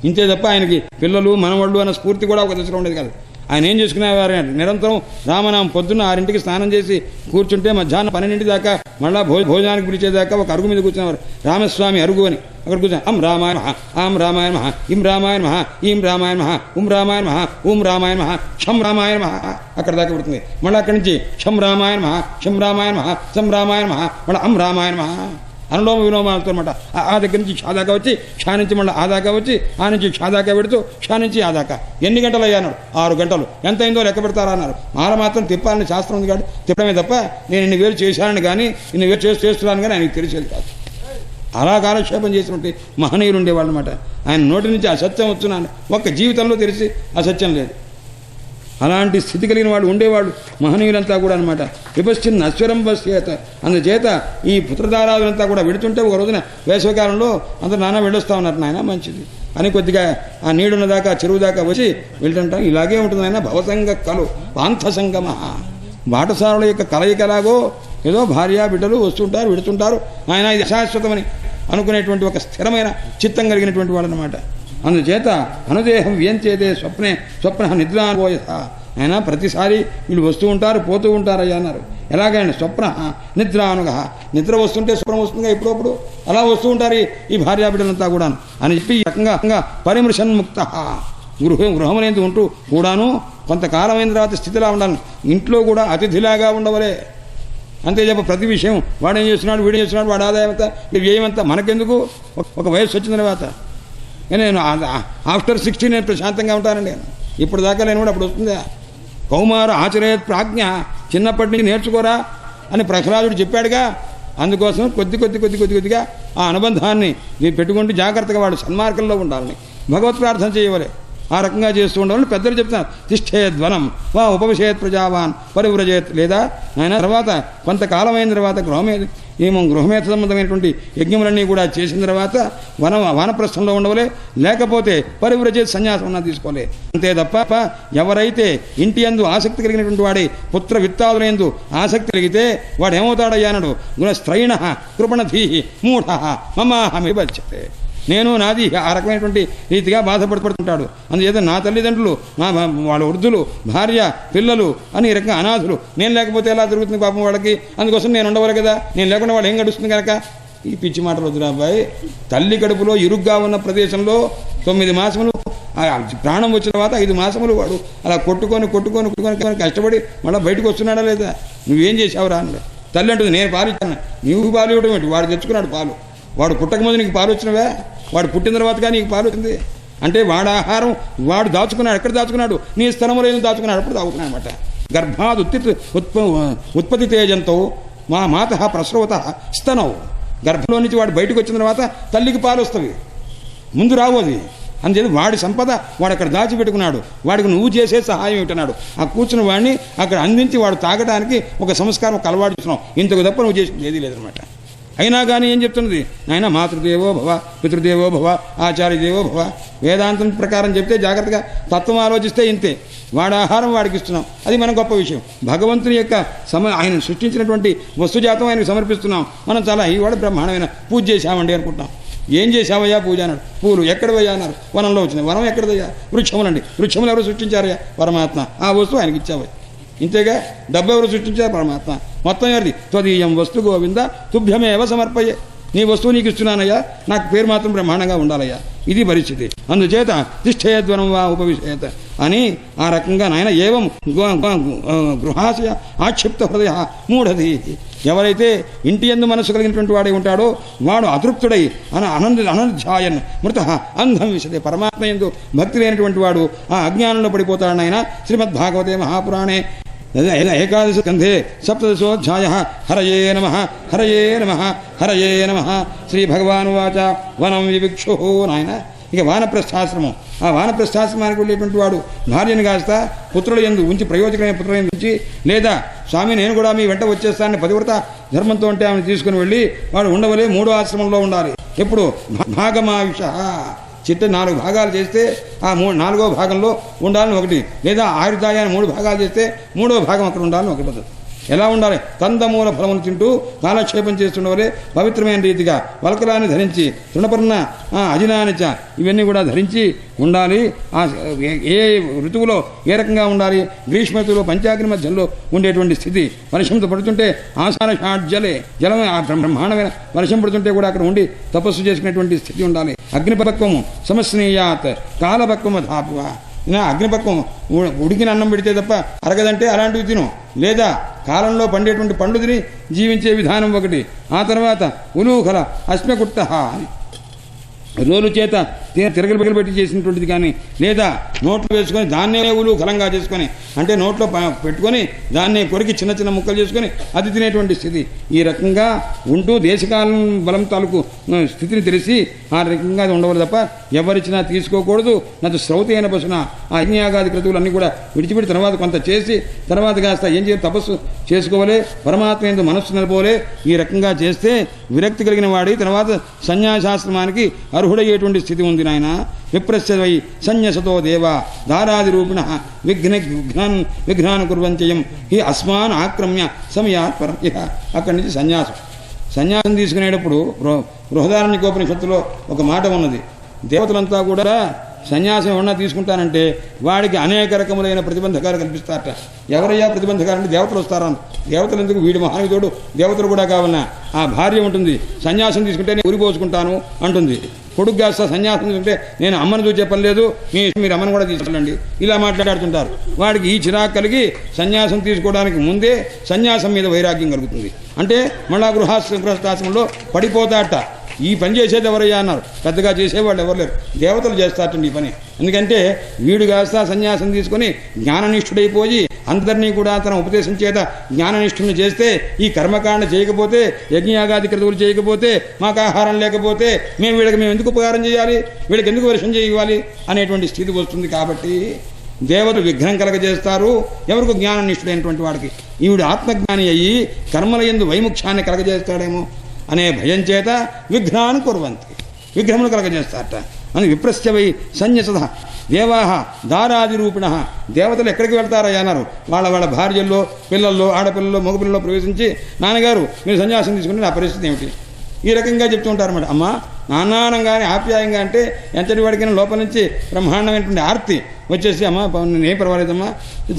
ఇంతే తప్ప ఆయనకి పిల్లలు మనవాళ్ళు అన్న స్ఫూర్తి కూడా ఒక దశలో ఉండేది కాదు. ఆయన ఏం చేసుకునేవారు, నిరంతరం రామనామం పొద్దున్న 6ంటికి స్నానం చేసి కూర్చుంటే మధ్యాహ్నం 12 దాకా మళ్ళా భోజనానికి పిలిచేదాకా ఒక అరుగు మీద కూర్చునేవారు. రామస్వామి అరుగు అని అక్కడ కూర్చొని అం రామాయణ మహా, ఆం రామాయణ మహా, ఇం రామాయణ మహా, ఈం రామాయణ మహా, ఉం రామాయణ మహా, ఓం రామాయణ మహా, క్షం రామాయణ మహా అక్కడ దాకా పడుతుంది. మళ్ళీ అక్కడి నుంచి క్షం రామాయణ మహా, క్షం రామాయణ మహా, సం రామాయణ మహా, మళ్ళీ అం రామాయణ మహా అనులోమ విలోమాలతో అనమాట. ఆ దగ్గర నుంచి క్షా దాకా వచ్చి, క్షా నుంచి మళ్ళీ ఆ దాకా వచ్చి, ఆ నుంచి క్షా దాకా పెడుతూ క్షా నుంచి ఆ దాకా. ఎన్ని గంటలు అయ్యాన్నాడు, 6 గంటలు. ఎంత అయిందో లెక్క పెడతారా అన్నారు. మాల మాత్రం తిప్పాలని శాస్త్రం ఉంది కాబట్టి తిప్పడమే తప్ప నేను ఇన్ని వేలు చేశానని కానీ ఇన్ని వేలు చేస్తున్నాను కానీ ఆయనకి తెలిసేది కాదు. అలా కాలక్షేపం చేసినట్టు మహనీయులు ఉండేవాళ్ళు అనమాట. ఆయన నోటి నుంచి అసత్యం వచ్చున్నాను ఒక్క జీవితంలో తెలిసి అసత్యం లేదు. అలాంటి స్థితి కలిగిన వాడు ఉండేవాడు మహనీయులంతా కూడా అనమాట. విపశ్చిన్ అశ్వరం వశ్యేత. అందుచేత ఈ పుత్రధారాదులంతా కూడా వెడుతుంటే ఒక రోజున వేసవికాలంలో అందరూ నాన్న వెళ్ళొస్తా ఉన్నారు. నాయన మంచిది అని కొద్దిగా ఆ నీడున్న దాకా చెరువు దాకా వచ్చి వెళ్తుంటాం. ఇలాగే ఉంటుంది ఆయన భవసంగ కలు పాంథ సంగమ. బాటసారుల యొక్క కలయిక ఎలాగో ఏదో భార్య బిడ్డలు వస్తుంటారు వెడుతుంటారు. ఆయన ఇది అశాశ్వతమని అనుకునేటువంటి ఒక స్థిరమైన చిత్తం కలిగినటువంటి వాడు అనమాట. అందుచేత అనుదేహం వ్యంచేదే స్వప్న నిద్రానుభోయ. ఆయన ప్రతిసారి వీళ్ళు వస్తూ ఉంటారు పోతూ ఉంటారయ్యా అన్నారు. ఎలాగైనా స్వప్న నిద్రానుగ, నిద్ర వస్తుంటే స్వప్నం వస్తుందిగా ఇప్పుడప్పుడు అలా వస్తూ ఉంటారు ఈ భార్యాబిడ్డలంతా కూడాను అని చెప్పి ఈ రకంగా పరిమృషన్ముక్త గృహమునేందు ఉంటూ కూడాను కొంతకాలమైన తర్వాత స్థితిలా ఉండాలి. ఇంట్లో కూడా అతిథిలాగా ఉండవలే. అంతే చెప్ప ప్రతి విషయం వాడేం చేస్తున్నాడు వీడేం చేస్తున్నాడు వాడు ఆదాయం అంతా వ్యయమంతా మనకెందుకు. ఒక వయస్సు వచ్చిన తర్వాత నేను ఆఫ్టర్ 60 నేను ప్రశాంతంగా ఉంటానండి. ఇప్పుడు దాకా నేను కూడా అప్పుడు వస్తుందా. కౌమార ఆచరేత్ ప్రాజ్ఞ, చిన్నప్పటి నుంచి నేర్చుకోరా అని ప్రహ్లాదుడు చెప్పాడుగా. అందుకోసం కొద్దిగా ఆ అనుబంధాన్ని పెట్టుకుంటూ జాగ్రత్తగా వాడు సన్మార్గంలో ఉండాలని భగవత్ ప్రార్థన చేయవలే. ఆ రకంగా చేస్తూ ఉండాలని పెద్దలు చెప్తున్నారు. తిష్టేద్వనం వా ఉపవిశేత్ ప్రజావాన్ పరివ్రజేత్. లేదా ఆయన తర్వాత కొంతకాలమైన తర్వాత గృహమేధ సంబంధమైనటువంటి యజ్ఞములన్నీ కూడా చేసిన తర్వాత వానప్రస్థంలో ఉండవలే. లేకపోతే పరివ్రజేత్ సన్యాసం అన్నా తీసుకోలే. అంతే తప్ప ఎవరైతే ఇంటి యందు ఆసక్తి కలిగినటువంటి వాడే పుత్ర విత్తాదులందు ఆసక్తి కలిగితే వాడు ఏమవుతాడయ్యానడు గుణస్త్రైణ కృపణధీ మూఢ మమాహమి బచ్చతే. నేను నాది ఆ రకమైనటువంటి రీతిగా బాధపడుతుంటాడు. అందుచేత నా తల్లిదండ్రులు వాళ్ళ వృద్ధులు భార్య పిల్లలు అని ఈ రకంగా అనాథులు. నేను లేకపోతే ఎలా జరుగుతుంది పాపం వాళ్ళకి. అందుకోసం నేను ఉండవాలి కదా. నేను లేకుండా వాళ్ళు ఏం గడుస్తుంది కనుక ఈ పిచ్చి మాటలు వద్దురా అబ్బాయి. తల్లి కడుపులో ఇరుగ్గా ఉన్న ప్రదేశంలో 9 మాసములు ప్రాణం వచ్చిన తర్వాత 5 మాసములు వాడు అలా కొట్టుకొని కష్టపడి మళ్ళీ బయటకు వస్తున్నాడా లేదా? నువ్వేం చేసావురా అన్నాడు. తల్లి అంటుంది, నేను పాలు ఇచ్చాను. నీవు పాలు ఇవ్వడం ఏంటి? వాడు తెచ్చుకున్నాడు పాలు. వాడు పుట్టకముందు నీకు పాలు వచ్చినవా? వాడు పుట్టిన తర్వాతగా నీకు పాలు వచ్చింది. అంటే వాడు ఆహారం వాడు దాచుకున్నాడు. ఎక్కడ దాచుకున్నాడు? నీ స్థలములో దాచుకున్నాడు. అప్పుడు తాగుతున్నాడు అనమాట. గర్భాద్ ఉత్పత్తి తేజంతో మా మాత ప్రసవత స్తనవు. గర్భంలో నుంచి వాడు బయటకు వచ్చిన తర్వాత తల్లికి పాలు వస్తాయి, ముందు రావు అది. అందుచేత వాడి సంపద వాడు అక్కడ దాచిపెట్టుకున్నాడు. వాడికి నువ్వు చేసే సహాయం ఏమిటన్నాడు. ఆ కూర్చున్న వాడిని అక్కడ అందించి వాడు తాగడానికి ఒక సంస్కారం, ఒక అలవాటు ఇస్తున్నావు. ఇంతకు తప్ప నువ్వు చేసింది ఏదీ లేదనమాట. అయినా కానీ ఏం చెప్తున్నది? నాయన మాతృదేవో భవ, పితృదేవో భవ, ఆచార్యదేవో భవ. వేదాంతం ప్రకారం చెప్తే జాగ్రత్తగా తత్వం ఆలోచిస్తే ఇంతే. వాడి ఆహారం వాడికి ఇస్తున్నాం, అది మన గొప్ప విషయం. భగవంతుని యొక్క ఆయన సృష్టించినటువంటి వస్తుజాతం ఆయనకు సమర్పిస్తున్నాం. మనం చాలా ఈ వాడు బ్రహ్మాండమైన పూజ చేశామండి అనుకుంటున్నాం. ఏం చేశావయ్యా పూజ అన్నాడు. పూలు ఎక్కడవయ్యా అన్నారు. వనంలో వచ్చినాయి. వనం ఎక్కడదయ్యా? వృక్షములండి. వృక్షములు ఎవరు సృష్టించారయ్యా? పరమాత్మ. ఆ వస్తువు ఆయనకి ఇచ్చావయ్యా. ఇంతేగా. డబ్బు ఎవరు సృష్టించారు? పరమాత్మ. మొత్తం ఎవరిది? త్వదీయం వస్తు గోవింద తుభ్యమేవ సమర్పయ్యే. నీ వస్తువు నీకు ఇస్తున్నానయ్యా, నాకు పేరు మాత్రం బ్రహ్మాండంగా ఉండాలయ్యా. ఇది పరిస్థితి. అందుచేత తిష్టయద్వనం వా ఉపవిశేత అని ఆ రకంగా నాయన ఏవం గృహాశయ ఆక్షిప్త హృదయ మూఢది. ఎవరైతే ఇంటి యందు మనసు కలిగినటువంటి వాడే ఉంటాడో వాడు అతృప్తుడై అనంధ్యాయన్ మృత అంధం విశదే. పరమాత్మ యందు భక్తి లేనటువంటి వాడు ఆ అజ్ఞానంలో పడిపోతాడు. నాయన శ్రీమద్భాగవతే మహాపురాణే ఏకాదశ స్కంధే సప్తదశోధ్యాయ. హరయే నమః హరయే నమః హరయే నమః. శ్రీ భగవానువాచ వనం వివిక్షు. నాయన ఇక వానప్రస్థాశ్రమం. ఆ వానప్రస్థాశ్రమానికి వెళ్ళేటువంటి వాడు భార్యను కాస్త పుత్రుల యందు ఉంచి, ప్రయోజకమైన పుత్రుల యందు ఉంచి, లేదా స్వామి నేను కూడా మీ వెంట వచ్చేస్తానని పతివ్రత ధర్మంతో ఉంటే ఆమెను తీసుకుని వెళ్ళి వాడు ఉండవలే. 3వ ఆశ్రమంలో ఉండాలి. ఎప్పుడు? భాగమావిష. చిట్ట 4 భాగాలు చేస్తే ఆ 4వ భాగంలో ఉండాలని ఒకటి, లేదా ఆయుర్దాయాన్ని 3 భాగాలు చేస్తే 3వ భాగం అక్కడ ఉండాలని ఒకటి పద్ధతి. ఎలా ఉండాలి? కందమూల ఫలమును తింటూ కాలక్షేపం చేస్తుండవలే పవిత్రమైన రీతిగా వల్కలాన్ని ధరించి, తృణపర్ణ అజినానిచ ఇవన్నీ కూడా ధరించి ఉండాలి. ఏ ఋతువులో ఏ రకంగా ఉండాలి? గ్రీష్మ ఋతువులో పంచాగ్ని మధ్యంలో ఉండేటువంటి స్థితి. వర్షంతో పడుతుంటే ఆషాఢ షాడ్జలే జలం బ్రహ్మాండమైన వర్షం పడుతుంటే కూడా అక్కడ ఉండి తపస్సు చేసుకునేటువంటి స్థితి ఉండాలి. అగ్నిపక్వము సమస్నీయాత్ కాలపక్వము ధాపువ. అగ్నిపక్వం ఉడికిన అన్నం పెడితే తప్ప అరగదంటే అలాంటివి తిను, లేదా కాలంలో పండేటువంటి పండు తిని జీవించే విధానం ఒకటి. ఆ తర్వాత ఉలూఖల అశ్మకుట్ట అని రోలు చేత తిరగలు బిగలు పెట్టి చేసినటువంటిది కానీ, లేదా నోట్లో వేసుకొని దాన్నే ఉలూఖలంగా చేసుకొని, అంటే నోట్లో పెట్టుకొని దాన్నే కొరికి చిన్న చిన్న ముక్కలు చేసుకొని అది తినేటువంటి స్థితి. ఈ రకంగా ఉంటూ దేశకాలం బలం తాలూకు స్థితిని తెలిసి ఆ రకంగా ఉండవాలి తప్ప ఎవరిచ్చినా తీసుకోకూడదు. నన్ను శ్రౌతైన పశున ఆ యజ్ఞయాగాది క్రతువులన్నీ కూడా విడిచిపెట్టి తర్వాత కొంత చేసి తర్వాత కాస్త ఏం చేయాలి? తపస్సు చేసుకోవాలి. పరమాత్మ యందు మనస్సు నిలపోలే. ఈ రకంగా చేస్తే విరక్తి కలిగిన వాడి తర్వాత సన్యాసాశ్రమానికి అర్హుడయ్యేటువంటి స్థితి ఉంది. నాయన విప్రస్య వై సన్యసతో దేవ దారాది రూపిణ విఘ్నాన్ని కుర్వంచయం హి అస్మాన్ ఆక్రమ్య సమయాత్ పరహ. అక్కడి నుంచి సన్యాసం తీసుకునేటప్పుడు బృహదారణ్యకోపనిషత్తులో ఒక మాట ఉన్నది. దేవతలంతా కూడా సన్యాసం ఏమన్నా తీసుకుంటానంటే వాడికి అనేక రకములైన ప్రతిబంధకాలు కల్పిస్తారట. ఎవరయ్యా ప్రతిబంధకాలు అంటే దేవతలు వస్తారా? దేవతలు ఎందుకు? వీడి మహానుభుడు దేవతలు కూడా కావాలన్నా. ఆ భార్య ఉంటుంది, సన్యాసం తీసుకుంటే నేను ఉరిపోసుకుంటాను అంటుంది. కొడుకు కాస్త సన్యాసం తీసుకుంటే నేను అమ్మను చూసే పని లేదు, మీరు అమ్మను కూడా తీసుకెళ్ళండి, ఇలా మాట్లాడుతుంటారు. వాడికి ఈ చిరాకు కలిగి సన్యాసం తీసుకోవడానికి ముందే సన్యాసం మీద వైరాగ్యం కలుగుతుంది. అంటే మళ్ళా గృహస్థాశ్రమంలో పడిపోతాట. ఈ పని చేసేది ఎవరయ్యా అన్నారు. పెద్దగా చేసేవాళ్ళు ఎవరు లేరు, దేవతలు చేస్తారటండి ఈ పని. ఎందుకంటే వీడు కాస్త సన్యాసం తీసుకొని జ్ఞాననిష్ఠుడైపోయి అందరినీ కూడా తన ఉపదేశం చేత జ్ఞాననిష్ఠుని చేస్తే, ఈ కర్మకాండ చేయకపోతే, యజ్ఞయాగాది క్రతువులు చేయకపోతే, మాకు ఆహారం లేకపోతే వీళ్ళకి మేము ఎందుకు ఉపకారం చేయాలి, వీళ్ళకి ఎందుకు వర్షం చేయాలి అనేటువంటి స్థితి వస్తుంది. కాబట్టి దేవతలు విఘ్నం కలగజేస్తారు ఎవరికి? జ్ఞాననిష్ఠుడైనటువంటి వాడికి. ఈవిడు ఆత్మజ్ఞాని అయ్యి కర్మల యందు వైముఖ్యాన్ని కలగజేస్తాడేమో అనే భయం చేత విఘ్నాన్ని కుర్వంతి, విఘ్నములు కలగజేస్తారట. అని విప్రస్య వై సన్యసద దేవాహ దారాది రూపిణ. దేవతలు ఎక్కడికి వెళ్తారయ్యా అన్నారు. వాళ్ళ భార్యల్లో, పిల్లల్లో, ఆడపిల్లల్లో, మగపిల్లల్లో ప్రవేశించి నాన్నగారు మీరు సన్యాసం తీసుకుంటే నా పరిస్థితి ఏమిటి ఈ రకంగా చెప్తూ ఉంటారన్నమాట. అమ్మ నానానంగానే ఆప్యాయంగా అంటే ఎంతటి వాడికైనా లోపల నుంచి బ్రహ్మాండమైనటువంటి ఆర్తి వచ్చేసి, అమ్మ నేనేం పర్వాలేదమ్మా,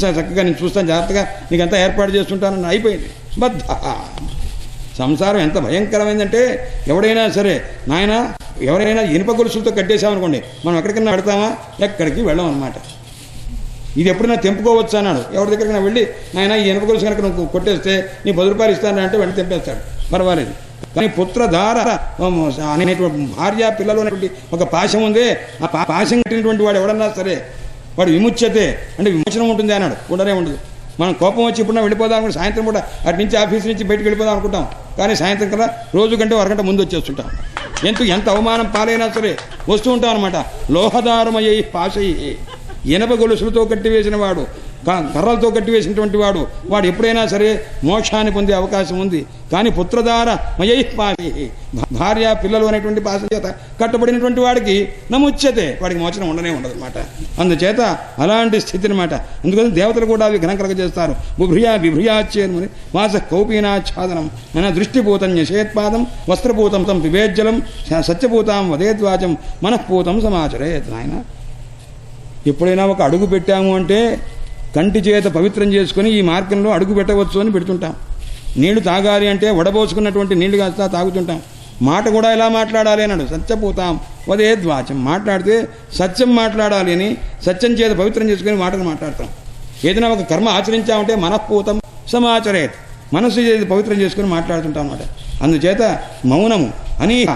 చక్కగా నేను చూస్తాను, జాగ్రత్తగా నీకంతా ఏర్పాటు చేస్తుంటానని అయిపోయింది. బద్ధ సంసారం ఎంత భయంకరమైందంటే ఎవడైనా సరే నాయన ఎవరైనా ఇనుప గొలుసులతో కట్టేశామనుకోండి మనం ఎక్కడికైనా పెడతామా? ఎక్కడికి వెళ్ళాం అనమాట. ఇది ఎప్పుడైనా తెంపుకోవచ్చు అన్నాడు. ఎవరి దగ్గరికి వెళ్ళి నాయన ఈ ఇనుప గొలుసు కనుక నువ్వు కొట్టేస్తే నీ 10 రూపాయలు ఇస్తానంటే వెంటనే తెంపేస్తాడు, పర్వాలేదు. కానీ పుత్రధార అనేటువంటి భార్య పిల్లలు అనేటువంటి ఒక పాశం ఉంది. ఆ పాశం కట్టినటువంటి వాడు ఎవడన్నా సరే వాడు విముచ్యతే అంటే విమోచనం ఉంటుంది అన్నాడు. ఉండనే ఉండదు. మనం కోపం వచ్చి ఇప్పుడు వెళ్ళిపోదాం అనుకుంటే సాయంత్రం కూడా అటు నుంచి ఆఫీస్ నుంచి బయటకు వెళ్ళిపోదాం అనుకుంటాం. కానీ సాయంత్రం కల్లా రోజు కంటే అరగంట ముందు వచ్చేస్తుంటాం. ఎంత అవమానం పాలైనా సరే వస్తూ ఉంటాం అనమాట. లోహదారమయ్యి పాశయ్యి ఇనప గొలుసులతో కట్టివేసిన వాడు, కర్రలతో కట్టివేసినటువంటి వాడు ఎప్పుడైనా సరే మోక్షాన్ని పొందే అవకాశం ఉంది. కానీ పుత్రధార మయై పాశి భార్య పిల్లలు అనేటువంటి పాశం చేత కట్టబడినటువంటి వాడికి నముచ్యతే, వాడికి మోచనం ఉండనే ఉండదన్నమాట. అందుచేత అలాంటి స్థితి అనమాట. అందుకని దేవతలు కూడా విఘ్నం కలగజేస్తారు. బిభ్రియాచ్చేర్ముని వాస కౌపీనాచ్ఛాదనం మన దృష్టిభూతం యశేత్పాదం వస్త్రభూతం తం పిబేజ్జలం సత్యభూతాం వదేద్వాచం మనఃపూతం సమాచరేత్. నాయన ఎప్పుడైనా ఒక అడుగు పెట్టాము అంటే కంటి చేత పవిత్రం చేసుకుని ఈ మార్గంలో అడుగు పెట్టవచ్చు అని పెడుతుంటాం. నీళ్లు తాగాలి అంటే వడబోసుకున్నటువంటి నీళ్లు కాస్తా తాగుతుంటాం. మాట కూడా ఎలా మాట్లాడాలి అన్నాడు. సత్యపూతాం వదేద్వాచం, మాట్లాడితే సత్యం మాట్లాడాలి అని సత్యం చేత పవిత్రం చేసుకుని మాటలు మాట్లాడతాం. ఏదైనా ఒక కర్మ ఆచరించామంటే మనఃపూతం సమాచరేత్, మనస్సు చేత పవిత్రం చేసుకుని మాట్లాడుతుంటాం అన్నమాట. అందుచేత మౌనము, అనీహ,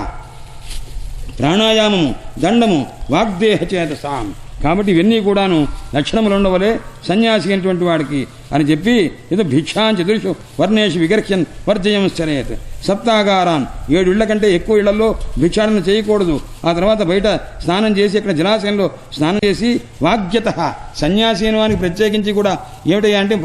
ప్రాణాయామము, దండము, వాగ్దేహ చేత సాం, కాబట్టి ఇవన్నీ కూడాను లక్షణములు ఉండవలే సన్యాసి అయినటువంటి వాడికి అని చెప్పి ఏదో భిక్షాం చతుర్షు వర్ణేషు విగర్హ్యన్ వర్జయం స్థరేత్. సప్తాగారాన్ 7 ఇళ్ల కంటే ఎక్కువ ఇళ్లలో భిక్షాటన చేయకూడదు. ఆ తర్వాత బయట స్నానం చేసి ఇక్కడ జలాశయంలో స్నానం చేసి వాగ్యత సన్యాసి అయిన వానికి ప్రత్యేకించి కూడా ఏమిటయ్యా అంటే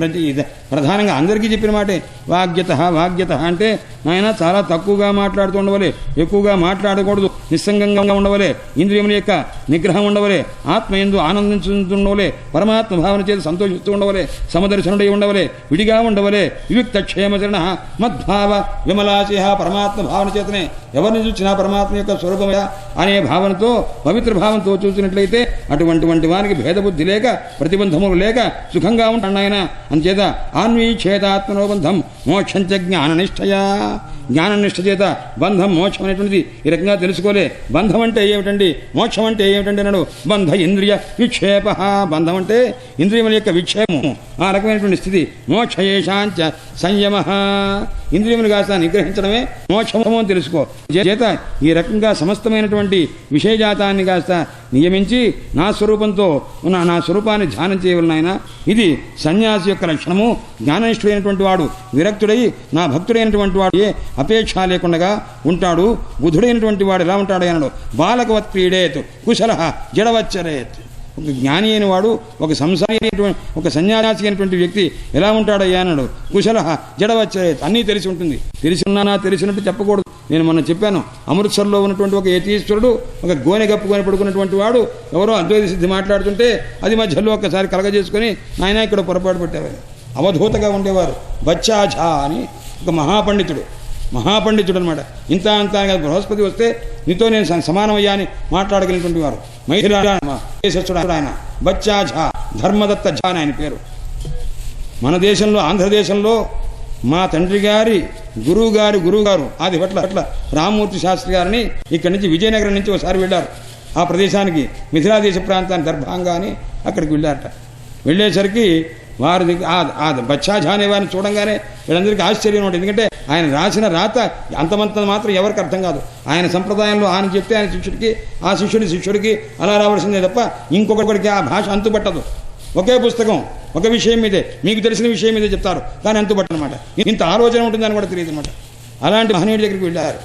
ప్రధానంగా అందరికీ చెప్పిన మాటే వాగ్యత అంటే నాయన చాలా తక్కువగా మాట్లాడుతూ ఉండవలే, ఎక్కువగా మాట్లాడకూడదు, నిస్సంగంగా ఉండవలే, ఇంద్రియముల యొక్క నిగ్రహం ఉండవలే, ఆత్మయందు ఆనందించుతుండవలే, పరమాత్మ భావన చేత సంతోషిస్తూ ఉండవలే, సమదర్శనుడై ఉండవలే, విడిగా ఉండవలే, వివిక్త క్షేమచరణ మద్భావ విమలాశయ పరమాత్మ భావన చేతనే ఎవరిని చూసినా పరమాత్మ యొక్క స్వరూపమయ అనే భావనతో పవిత్ర భావంతో చూసినట్లయితే అటువంటి వారికి భేదబుద్ధి లేక ప్రతిబంధములు లేక సుఖంగా ఉంటాడు ఆయన. అందుచేత ఆన్వీక్షేతాత్మనోబంధం మోక్షంచ జ్ఞాననిష్టయా, జ్ఞాననిష్ట చేత బంధం మోక్షం అనేటువంటిది ఈ రకంగా తెలుసుకోలే. బంధం అంటే ఏమిటండి, మోక్షం అంటే ఏమిటండి అన్నాడు. బంధ ఇంద్రియ విక్షేప, బంధం అంటే ఇంద్రియముల యొక్క విక్షేపము, ఆ రకమైనటువంటి స్థితి. మోక్షయేషాంచ సంయమ, ఇంద్రియములు కాస్త నిగ్రహించడమే మోక్షము అని తెలుసుకో. చేత ఈ రకంగా సమస్తమైనటువంటి విషయజాతాన్ని కాస్త నియమించి నా స్వరూపంతో నా స్వరూపాన్ని ధ్యానం చేయవలన. ఇది సన్యాసి యొక్క లక్షణము. జ్ఞాననిష్ఠుడైనటువంటి వాడు విరక్తుడై నా భక్తుడైనటువంటి వాడు ఏ అపేక్ష లేకుండా ఉంటాడు. బుధుడైనటువంటి వాడు ఎలా ఉంటాడు అన్నాడు. బాలకవత్ క్రీడేత్ కుశల జడవచ్చరేత్. ఒక జ్ఞాని అయిన వాడు, ఒక సంసారి అయినటువంటి, ఒక సన్యాసి అయినటువంటి వ్యక్తి ఎలా ఉంటాడయ్యా అన్నాడు. కుశల జడవచ్చరేత్, అన్నీ తెలిసి ఉంటుంది. తెలిసినట్టు చెప్పకూడదు. నేను మొన్న చెప్పాను, అమృత్సర్లో ఉన్నటువంటి ఒక యతీశ్వరుడు ఒక గోనె కప్పుకొని పడుకున్నటువంటి వాడు ఎవరో అద్వైత సిద్ధి మాట్లాడుతుంటే అది మధ్యలో ఒక్కసారి కలగజేసుకొని నాయన ఇక్కడ పొరపాటు పెట్టేవారు. అవధూతగా ఉండేవారు. బచ్చాఝా అని ఒక మహాపండితుడు అనమాట. ఇంత అంత బృహస్పతి వస్తే నీతో నేను సమానమయ్యా అని మాట్లాడగలిగినటువంటి వారు. మైథిలాసుడు ఆయన బచ్చాఝా, ధర్మదత్త ఝా అని ఆయన పేరు. మన దేశంలో ఆంధ్రదేశంలో మా తండ్రి గారి గురువుగారు ఆది పట్ల రామ్మూర్తి శాస్త్రి గారిని ఇక్కడి నుంచి విజయనగరం నుంచి ఒకసారి వెళ్ళారు. ఆ ప్రదేశానికి మిథిలాదేశ ప్రాంతాన్ని దర్భంగా అని అక్కడికి వెళ్ళారట. వెళ్ళేసరికి వారి ఆ బచ్చాఝా అనే వారిని చూడంగానే వీళ్ళందరికీ ఆశ్చర్యం ఉంటుంది. ఎందుకంటే ఆయన రాసిన రాత అంతమంత మాత్రం ఎవరికి అర్థం కాదు. ఆయన సంప్రదాయంలో ఆయన చెప్తే ఆయన శిష్యుడికి, ఆ శిష్యుడికి అలా రావాల్సిందే తప్ప ఇంకొకరికి ఆ భాష అంతుపట్టదు. ఒకే పుస్తకం ఒక విషయం మీదే, మీకు తెలిసిన విషయం మీదే చెప్తారు, కానీ అంతుపట్టనమాట. ఇంత ఆలోచన ఉంటుందని కూడా తెలియదు అనమాట. అలాంటి మహనీయుడి దగ్గరికి వెళ్ళారు.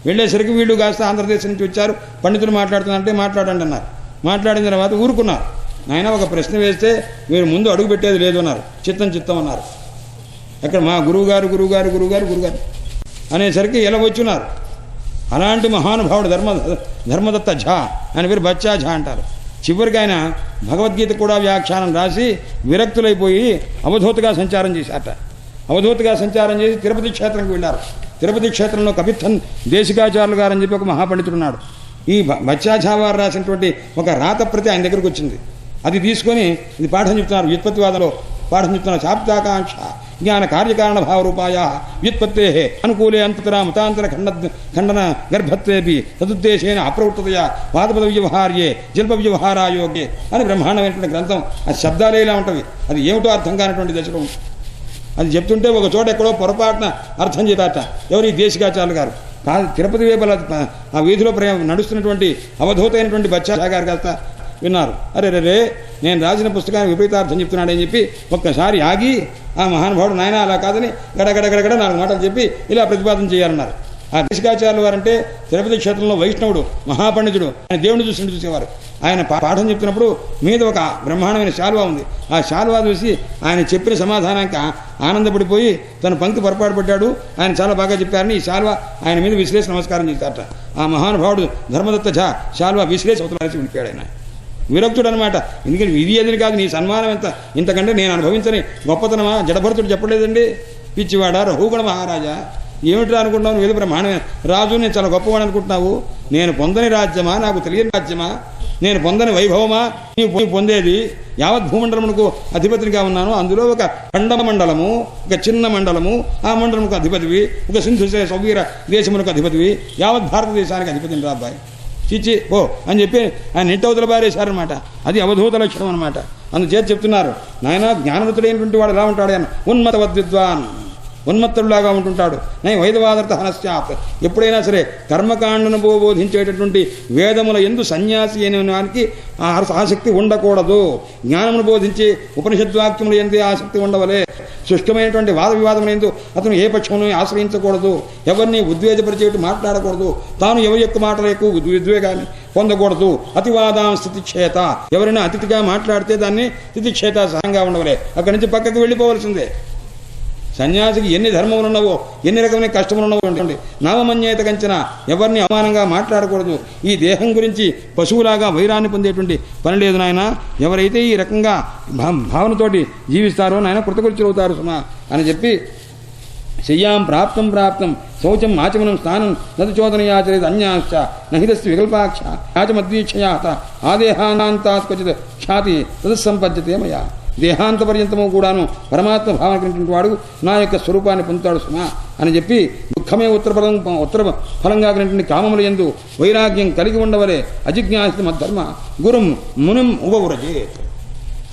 వెళ్ళేసరికి వీళ్ళు కాస్త ఆంధ్రదేశం నుంచి వచ్చారు. పండితులు మాట్లాడుతున్నారంటే మాట్లాడండి అన్నారు. మాట్లాడిన తర్వాత ఊరుకున్నారు. నాయన ఒక ప్రశ్న వేస్తే మీరు ముందు అడుగు పెట్టేది లేదు అన్నారు. చిత్తం అన్నారు. అక్కడ మా గురువుగారు అనేసరికి ఎలా వచ్చున్నారు. అలాంటి మహానుభావుడు ధర్మదత్త ఝా, ఆయన పేరు బచ్చా ఝా అంటారు. చివరికి ఆయన భగవద్గీత కూడా వ్యాఖ్యానం రాసి విరక్తులైపోయి అవధూతగా సంచారం చేశారట. అవధూతగా సంచారం చేసి తిరుపతి క్షేత్రంకి వెళ్ళారు. తిరుపతి క్షేత్రంలో కపిత్థన్ దేశికాచార్యులు గారు అని చెప్పి ఒక మహాపండితుడు ఉన్నాడు. ఈ బచ్చా ఝా వారు రాసినటువంటి ఒక రాత ప్రతి ఆయన దగ్గరికి వచ్చింది. అది తీసుకొని ఇది పాఠం చెప్తున్నారు. వ్యుత్పత్తివాదంలో పాఠం చెప్తున్నారు. శాబ్దాకాంక్ష జ్ఞాన కార్యకారణ భావరూపాయ వ్యుత్పత్తే అనుకూలే అంతరా మతాంతర ఖండన గర్భత్వేపి తదుద్దేశేన అప్రవృత్తతయా వాదపద వ్యవహార్యే జల్ప వ్యవహారాయోగ్యే అని బ్రహ్మాండమైనటువంటి గ్రంథం. అది శబ్దాలే ఇలా ఉంటవి, అది ఏమిటో అర్థం కానటువంటి దశలో అది చెప్తుంటే ఒక చోట ఎక్కడో పొరపాటున అర్థం చెప్పారట ఎవరు ఈ దేశికాచార్యులు గారు. కాదు తిరుపతి వేపల ఆ వీధిలో నడుస్తున్నటువంటి అవధూతైనటువంటి బచ్చా గారు కాస్త విన్నారు. అరే రే నేను రాసిన పుస్తకానికి విపరీతార్థం చెప్తున్నాడని చెప్పి ఒక్కసారి ఆగి ఆ మహానుభావుడు నాయన అలా కాదని గడగడగడగడ 4 మాటలు చెప్పి ఇలా ప్రతిపాదన చేయాలన్నారు. ఆ దేశికాచార్యులు వారంటే తిరుపతి క్షేత్రంలో వైష్ణవుడు మహాపండితుడు. ఆయన దేవుని చూసేవారు. ఆయన పాఠం చెప్తున్నప్పుడు మీద ఒక బ్రహ్మాండమైన శాల్వా ఉంది. ఆ శాల్వా చూసి ఆయన చెప్పిన సమాధానానికి ఆనందపడిపోయి తన పంక్తి పొరపాటు పడ్డాడు. ఆయన చాలా బాగా చెప్పారని ఈ శాల్వా ఆయన మీద విశ్లేష నమస్కారం చేశారట. ఆ మహానుభావుడు ధర్మదత్త ఝా శాల్వా విశ్లేష అవతలాల్సి ఉండిపోయాడు. ఆయన విరక్తుడు అనమాట. ఎందుకంటే ఇది ఏదని కాదు, నీ సన్మానం ఎంత, ఇంతకంటే నేను అనుభవించని గొప్పతనమా జడభరతుడు చెప్పలేదండి. పిచ్చివాడా రఘుగణ మహారాజా ఏమిట్రా అనుకుంటున్నావు, నువ్వు ఏదో బ్రహ్మాండమే రాజు, నేను చాలా గొప్పవాడు అనుకుంటున్నావు. నేను పొందని రాజ్యమా, నాకు తెలియని రాజ్యమా, నేను పొందని వైభవమా, నీవు పొందేది యావత్ భూమండలమునకు అధిపతిగా ఉన్నాను. అందులో ఒక ఖండ మండలము, ఒక చిన్న మండలము, ఆ మండలముకు అధిపతివి, ఒక సింధు సౌవీర దేశమునకు అధిపతివి, యావత్ భారతదేశానికి అధిపతిని రా అబ్బాయి చిచ్చి ఓ అని చెప్పి ఆయన నిట్టవతల బారేశారనమాట. అది అవధూత లక్షణం అనమాట. అందుచేత చెప్తున్నారు నాయన జ్ఞానవంతుడైనటువంటి వాడు ఎలా ఉంటాడు అని, ఉన్మతవద్విద్వాన్ ఉన్మత్తుడిలాగా ఉంటుంటాడు. నై వైదవాదర్థ హనశ్చాత్ ఎప్పుడైనా సరే కర్మకాండను బోధించేటటువంటి వేదముల ఎందు సన్యాసి అనే వానికి ఆసక్తి ఉండకూడదు. జ్ఞానమును బోధించి ఉపనిషద్వాక్యములు ఎందు ఆసక్తి ఉండవలే. సుష్టమైనటువంటి వాద వివాదముల ఎందు అతను ఏ పక్షమును ఆశ్రయించకూడదు. ఎవరిని ఉద్వేజపరిచేట్టు మాట్లాడకూడదు. తాను ఎవరి యొక్క మాటల ఎక్కువ ఉద్వేగాన్ని పొందకూడదు. అతివాదాం స్థితిక్షేత, ఎవరైనా అతిథిగా మాట్లాడితే దాన్ని స్థితిక్షేత సహంగా ఉండవలే. అక్కడి నుంచి పక్కకు వెళ్ళిపోవలసిందే. సన్యాసికి ఎన్ని ధర్మములు ఉన్నావో, ఎన్ని రకమైన కష్టములు ఉన్నావో ఉంటుంది. నామమన్యేత కంచన, ఎవరిని అవమానంగా మాట్లాడకూడదు. ఈ దేహం గురించి పశువులాగా వైరాన్ని పొందేటువంటి పని లేదు నాయన. ఎవరైతే ఈ రకంగా భావనతోటి జీవిస్తారో నాయన కృతకృత్యులవుతారు సుమా అని చెప్పి శయ్యాం ప్రాప్తం శౌచం ఆచమనం స్నానం నదుచోదనయాచరేది అన్యాశ్చ నహిదస్తి వికల్పాక్ష యాచమద్వీక్షయాత ఆదేహానాంతాత్ క్వచిత్ ఖ్యాతి తదుసంపద్యతే మయా. దేహాంత పర్యంతము కూడాను పరమాత్మ భావన కలిగినటువంటి వాడు నా యొక్క స్వరూపాన్ని పొందుతాడు సుమా అని చెప్పి దుఃఖమే ఉత్తర ఫలంగా కలిగినటువంటి కామముల యందు వైరాగ్యం కలిగి ఉండవలే. అజిజ్ఞాసిత మద్ధర్మ గురుం మునిం ఉపవ్రజేత్.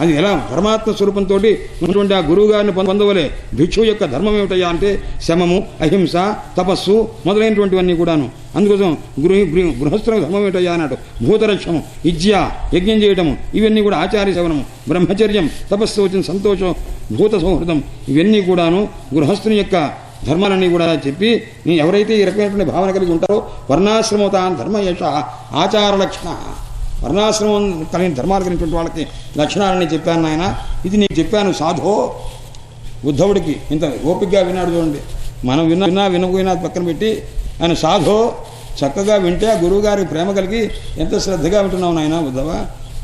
అది ఎలా పరమాత్మ స్వరూపంతో ఉన్నటువంటి ఆ గురువు గారిని పొందవలే. భిక్షువు యొక్క ధర్మం ఏమిటయ్యా అంటే శమము, అహింస, తపస్సు మొదలైనటువంటివన్నీ కూడాను. అందుకోసం గృహస్థుల ధర్మం ఏమిటయ్యా అన్నాడు. భూతరక్షము, విద్య, యజ్ఞం చేయటము, ఇవన్నీ కూడా ఆచార్య శవనము, బ్రహ్మచర్యం, తపస్సు వచ్చిన సంతోషం, భూత సౌహృదం, ఇవన్నీ కూడాను గృహస్థుని యొక్క ధర్మాలన్నీ కూడా చెప్పి నీ ఎవరైతే ఈ రకమైనటువంటి భావన కలిగి ఉంటారో వర్ణాశ్రమతాన్ ధర్మయశ ఆచార లక్షణ, వర్ణాశ్రమం కలిగిన ధర్మాలు కలిగినటువంటి వాళ్ళకి లక్షణాలని చెప్పాను నాయన. ఇది నీకు చెప్పాను సాధో. ఉద్ధవుడికి ఇంత ఓపికగా విన్నాడు చూడండి. మనం వినకపోయినా పక్కన పెట్టి ఆయన సాధో చక్కగా వింటే ఆ గురువుగారి ప్రేమ కలిగి ఎంత శ్రద్ధగా వింటున్నావు నాయన ఉద్ధవ,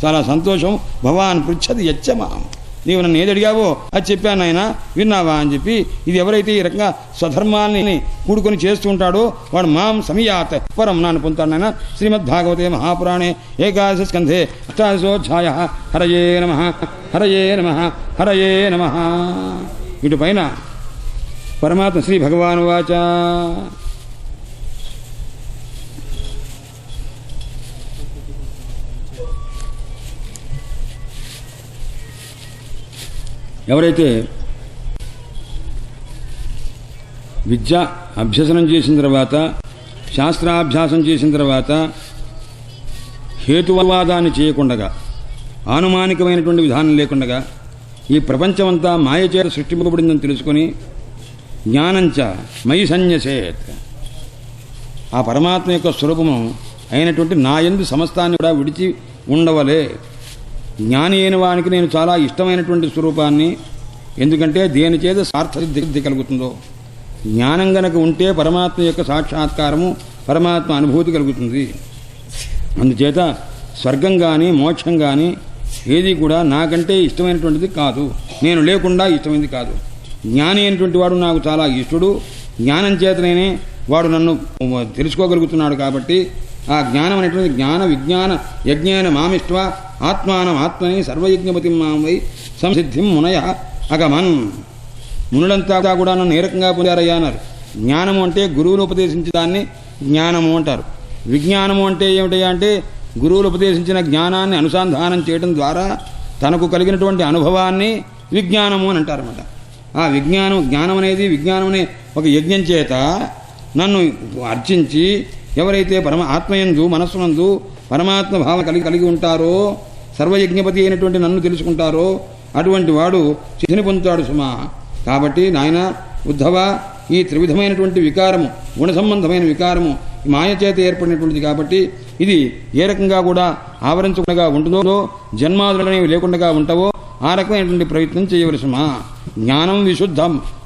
చాలా సంతోషం. భవాన్ పృచ్చది యచ్చమాం, నీవు నన్ను ఏది అడిగావో అది చెప్పాను ఆయన, విన్నావా అని చెప్పి ఇది ఎవరైతే ఈ రకంగా స్వధర్మాన్ని కూడుకొని చేస్తూ ఉంటాడో వాడు మాం సమయాత్ పరం నాన్న పొందుతాడు ఆయన. శ్రీమద్భాగవతే మహాపురాణే ఏకాదశ స్కంధే అష్టాదశోధ్యాయ. హరయే నమః హరయే నమః హరయే నమః. ఇటు పైన పరమాత్మ శ్రీ భగవాను వాచ ఎవరైతే విద్య అభ్యసనం చేసిన తర్వాత, శాస్త్రాభ్యాసం చేసిన తర్వాత హేతువాదాన్ని చేయకుండగా, ఆనుమానికమైనటువంటి విధానం లేకుండగా ఈ ప్రపంచమంతా మాయచేత సృష్టింపబడిందని తెలుసుకొని జ్ఞానంచ మయి సన్యసేత్, ఆ పరమాత్మ యొక్క స్వరూపము అయినటువంటి నా యందు సమస్తాన్ని కూడా విడిచి ఉండవలే. జ్ఞాని అయిన వానికి నేను చాలా ఇష్టమైనటువంటి స్వరూపాన్ని, ఎందుకంటే దేని చేత సార్థసిద్ధి కలుగుతుందో. జ్ఞానం గనక ఉంటే పరమాత్మ యొక్క సాక్షాత్కారము, పరమాత్మ అనుభూతి కలుగుతుంది. అందుచేత స్వర్గం కానీ మోక్షం కానీ ఏది కూడా నాకంటే ఇష్టమైనటువంటిది కాదు, నేను లేకుండా ఇష్టమైనది కాదు. జ్ఞాని అయినటువంటి వాడు నాకు చాలా ఇష్టడు. జ్ఞానం చేతనే వాడు నన్ను తెలుసుకోగలుగుతున్నాడు. కాబట్టి ఆ జ్ఞానం అనేటువంటి జ్ఞాన విజ్ఞాన యజ్ఞేన మామిష్ట్వ ఆత్మానం ఆత్మని సర్వయజ్ఞపతి మాం వై సంసిద్ధిం మునయ అగమన్. మునులంతా కూడా నన్ను ఏ రకంగా పొందారయ్యా అన్నారు. జ్ఞానము అంటే గురువులు ఉపదేశించిన దాన్ని జ్ఞానము అంటారు. విజ్ఞానము అంటే ఏమిటయ్యా అంటే గురువులు ఉపదేశించిన జ్ఞానాన్ని అనుసంధానం చేయడం ద్వారా తనకు కలిగినటువంటి అనుభవాన్ని విజ్ఞానము అని అంటారన్నమాట. ఆ జ్ఞానం అనేది విజ్ఞానం అనే ఒక యజ్ఞం చేత నన్ను అర్చించి ఎవరైతే ఆత్మయందు మనస్సునందు పరమాత్మ భావం కలిగి ఉంటారో, సర్వయజ్ఞపతి అయినటువంటి నన్ను తెలుసుకుంటారో అటువంటి వాడు సిద్ధిని పొందుతాడు సుమా. కాబట్టి నాయన ఉద్ధవ, ఈ త్రివిధమైనటువంటి వికారము, గుణ సంబంధమైన వికారము మాయ చేత ఏర్పడినటువంటిది. కాబట్టి ఇది ఏ రకంగా కూడా ఆవరించకుండా ఉంటుందో, జన్మాదులనేవి లేకుండా ఉంటావో ఆ రకమైనటువంటి ప్రయత్నం చేయవలసిమా. జ్ఞానం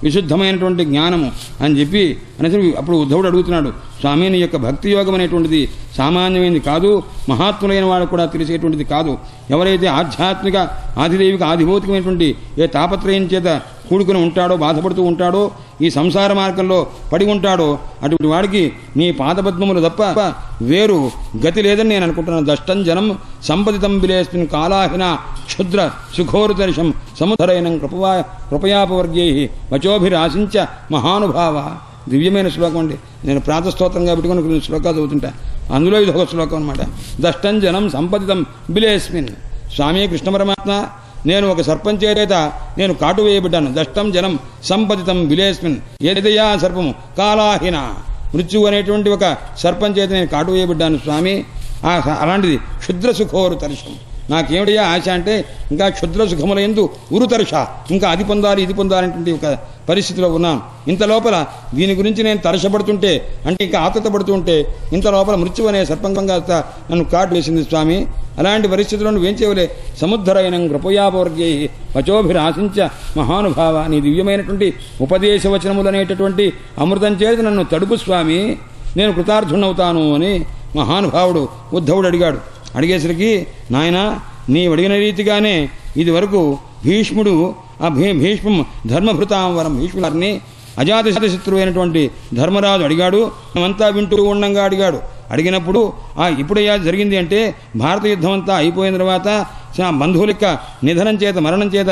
విశుద్ధమైనటువంటి జ్ఞానము అని చెప్పి అనేసి అప్పుడు ఉద్ధవుడు అడుగుతున్నాడు, స్వామి నీ యొక్క భక్తి యోగం అనేటువంటిది సామాన్యమైనది కాదు, మహాత్ములైన వాడు కూడా తెలిసేటువంటిది కాదు. ఎవరైతే ఆధ్యాత్మిక ఆదిదైవిక ఆదిభౌతికమైనటువంటి ఏ తాపత్రయం చేత కూడుకుని ఉంటాడో, బాధపడుతూ ఉంటాడో, ఈ సంసార మార్గంలో పడి ఉంటాడో అటువంటి వాడికి నీ పాదపద్మములు తప్ప వేరు గతి లేదని నేను అనుకుంటున్నాను. దష్టం జనం సంపదితం బిలేస్మిన్ కాలాహిన క్షుద్ర సుఖోరుదర్శం సముద్ధరైనం కృపయాపవర్గై వచోభిరాశించ మహానుభావ. దివ్యమైన శ్లోకం అండి. నేను ప్రాతస్తోత్రంగా పెట్టుకుని కొన్ని శ్లోకాలు చదువుతుంటా. అందులో ఇది ఒక శ్లోకం అనమాట. దష్టం జనం సంపదితం బిలేస్మిన్. స్వామి కృష్ణ పరమాత్మ, నేను ఒక సర్పం చేత నేను కాటు వేయబడ్డాను. దష్టం జనం సంపదితం బిలేస్మిన్. ఏదయ్యా సర్పము? కాలాహిన, మృత్యు అనేటువంటి ఒక సర్పం చేత నేను కాటు వేయబడ్డాను స్వామి. అలాంటిది క్షుద్ర సుఖోరు తర్శం. నాకేమిటయ్యా ఆశ అంటే ఇంకా క్షుద్ర సుఖములందు ఉరుతర్ష, ఇంకా అది పొందాలి ఇది పొందాలనేటువంటి ఒక పరిస్థితిలో ఉన్నాను. ఇంత లోపల దీని గురించి నేను తరషపడుతుంటే, అంటే ఇంకా ఆతత పడుతుంటే, ఇంత లోపల మృత్యు అనే సర్పంగా నన్ను కాటు వేసింది స్వామి. అలాంటి పరిస్థితుల్లో నువ్వేం చేయలే. సముద్ధరైనం కృపయాపవర్గై వచోభిరాశించ మహానుభావ. నీ దివ్యమైనటువంటి ఉపదేశ వచనములు అనేటటువంటి అమృతం చేతి నన్ను తడుపు స్వామి, నేను కృతార్థుణ్ణవుతాను అని మహానుభావుడు ఉద్ధవుడు అడిగాడు. అడిగేసరికి, నాయన నీవు అడిగిన రీతిగానే ఇది వరకు భీష్ముడు భీష్మం ధర్మభృతాంవరం భీష్ముడిని అజాతశత్రువు అయినటువంటి ధర్మరాజు అడిగాడు. మేమంతా వింటూ ఉండంగా అడిగాడు. అడిగినప్పుడు ఇప్పుడయ్యా జరిగింది అంటే భారత యుద్ధం అంతా అయిపోయిన తర్వాత బంధువుల యొక్క నిధనం చేత మరణం చేత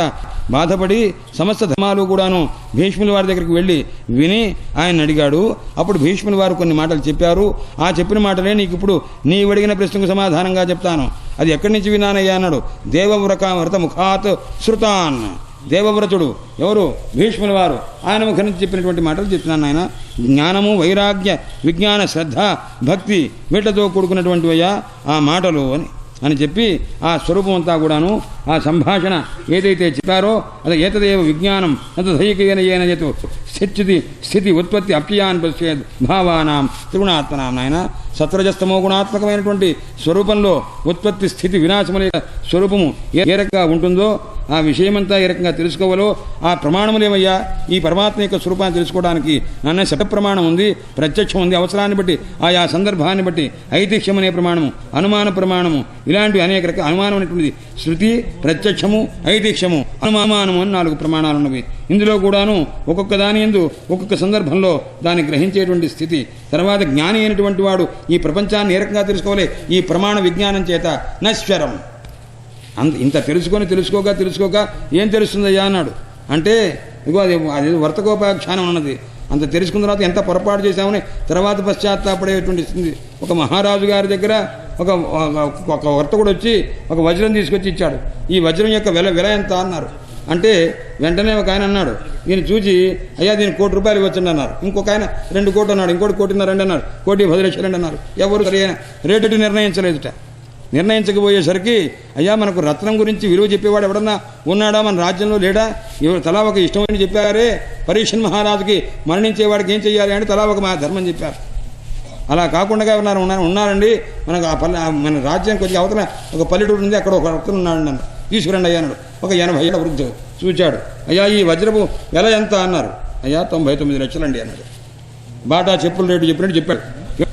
బాధపడి సమస్త ధర్మాలు కూడాను భీష్ముల వారి దగ్గరికి వెళ్ళి విని ఆయన అడిగాడు. అప్పుడు భీష్ముల వారు కొన్ని మాటలు చెప్పారు. ఆ చెప్పిన మాటలే నీకు ఇప్పుడు నీవు అడిగిన ప్రశ్నకు సమాధానంగా చెప్తాను. అది ఎక్కడి నుంచి వినానయ్యా అన్నాడు. దేవవ్రత ముఖాత్ శృతాన్. దేవవ్రతుడు ఎవరు? భీష్ముల వారు. ఆయన ముఖం నుంచి చెప్పినటువంటి మాటలు చెప్తున్నాను ఆయన. జ్ఞానము, వైరాగ్య, విజ్ఞాన, శ్రద్ధ, భక్తి వీటితో కూడుకున్నటువంటివయ్యా ఆ మాటలు అని చెప్పి ఆ స్వరూపం అంతా కూడాను ఆ సంభాషణ ఏదైతే చెప్పారో అది ఏతదేవ విజ్ఞానం అంతధైకేన ఏన యతు స్థితి ఉత్పత్తి అప్యయాన్ పశ్చేద్ భావానాం త్రిగుణాత్మనాం. నాయన సత్వరజస్తమో గుణాత్మకమైనటువంటి స్వరూపంలో ఉత్పత్తి స్థితి వినాశమనే స్వరూపము ఏ రకంగా ఉంటుందో ఆ విషయమంతా ఏ రకంగా తెలుసుకోవాలో ఆ ప్రమాణములేమయ్యా. ఈ పరమాత్మ యొక్క స్వరూపాన్ని తెలుసుకోవడానికి నాన్న శత ప్రమాణం ఉంది, ప్రత్యక్షం ఉంది. అవసరాన్ని బట్టి ఆయా సందర్భాన్ని బట్టి ఐతిహ్యం అనే ప్రమాణము, అనుమాన ప్రమాణము, ఇలాంటివి అనేక రకాల అనుమానం అనేటువంటిది శృతి, ప్రత్యక్షము, ఐతిహ్యము, అనుమానము అని 4 ప్రమాణాలు ఉన్నవి. ఇందులో కూడాను ఒక్కొక్క దాని యందు ఒక్కొక్క సందర్భంలో దాన్ని గ్రహించేటువంటి స్థితి. తర్వాత జ్ఞాని అయినటువంటి వాడు ఈ ప్రపంచాన్ని ఏ రకంగా తెలుసుకోవాలి? ఈ ప్రమాణ విజ్ఞానం చేత నశ్వరం. ఇంత తెలుసుకోక ఏం తెలుస్తుందయ్యా అన్నాడు. అంటే ఇగో అది వర్తకోపాఖ్యానం అన్నది. అంత తెలుసుకున్న తర్వాత ఎంత పొరపాటు చేశామని తర్వాత పశ్చాత్తాపడేటువంటి స్థితి. ఒక మహారాజు గారి దగ్గర ఒక వర్తకుడు వచ్చి ఒక వజ్రం తీసుకొచ్చి ఇచ్చాడు. ఈ వజ్రం యొక్క విల ఎంత అన్నారు. అంటే వెంటనే ఒక ఆయన అన్నాడు, ఈయన చూసి అయ్యా దీనికి ₹1 కోటి ఇవ్వచ్చండి అన్నారు. ఇంకొక ఆయన 2 కోట్లు అన్నాడు. ఇంకోటి 1.5 అన్నారు. 1,10,00,000 అన్నారు. ఎవరు సరైన రేటు నిర్ణయించలేదుట. నిర్ణయించకపోయేసరికి అయ్యా మనకు రత్నం గురించి విలువ చెప్పేవాడు ఎవడన్నా ఉన్నాడా? మన రాజ్యంలో లేడా? తలా ఒక ఇష్టమని చెప్పారే. పరీక్షన్ మహారాజుకి మరణించేవాడికి ఏం చెయ్యాలి అంటే తలా ఒక ధర్మం చెప్పారు. అలా కాకుండా ఉన్నారండి. మనకు మన రాజ్యానికి వచ్చి అవతల ఒక పల్లెటూరు ఉంది, అక్కడ ఒక రత్నం ఉన్నాడు అన్నారు. తీసుకురండి అయ్యా అన్నాడు. ఒక 80 ఏళ్ల వృద్ధుడు చూచాడు. అయ్యా ఈ వజ్రపు ఎలా ఎంత అన్నారు. అయ్యా 99 లక్షలండి అన్నాడు. బాటా చెప్పుల రేటు చెప్పినట్టు చెప్పాడు.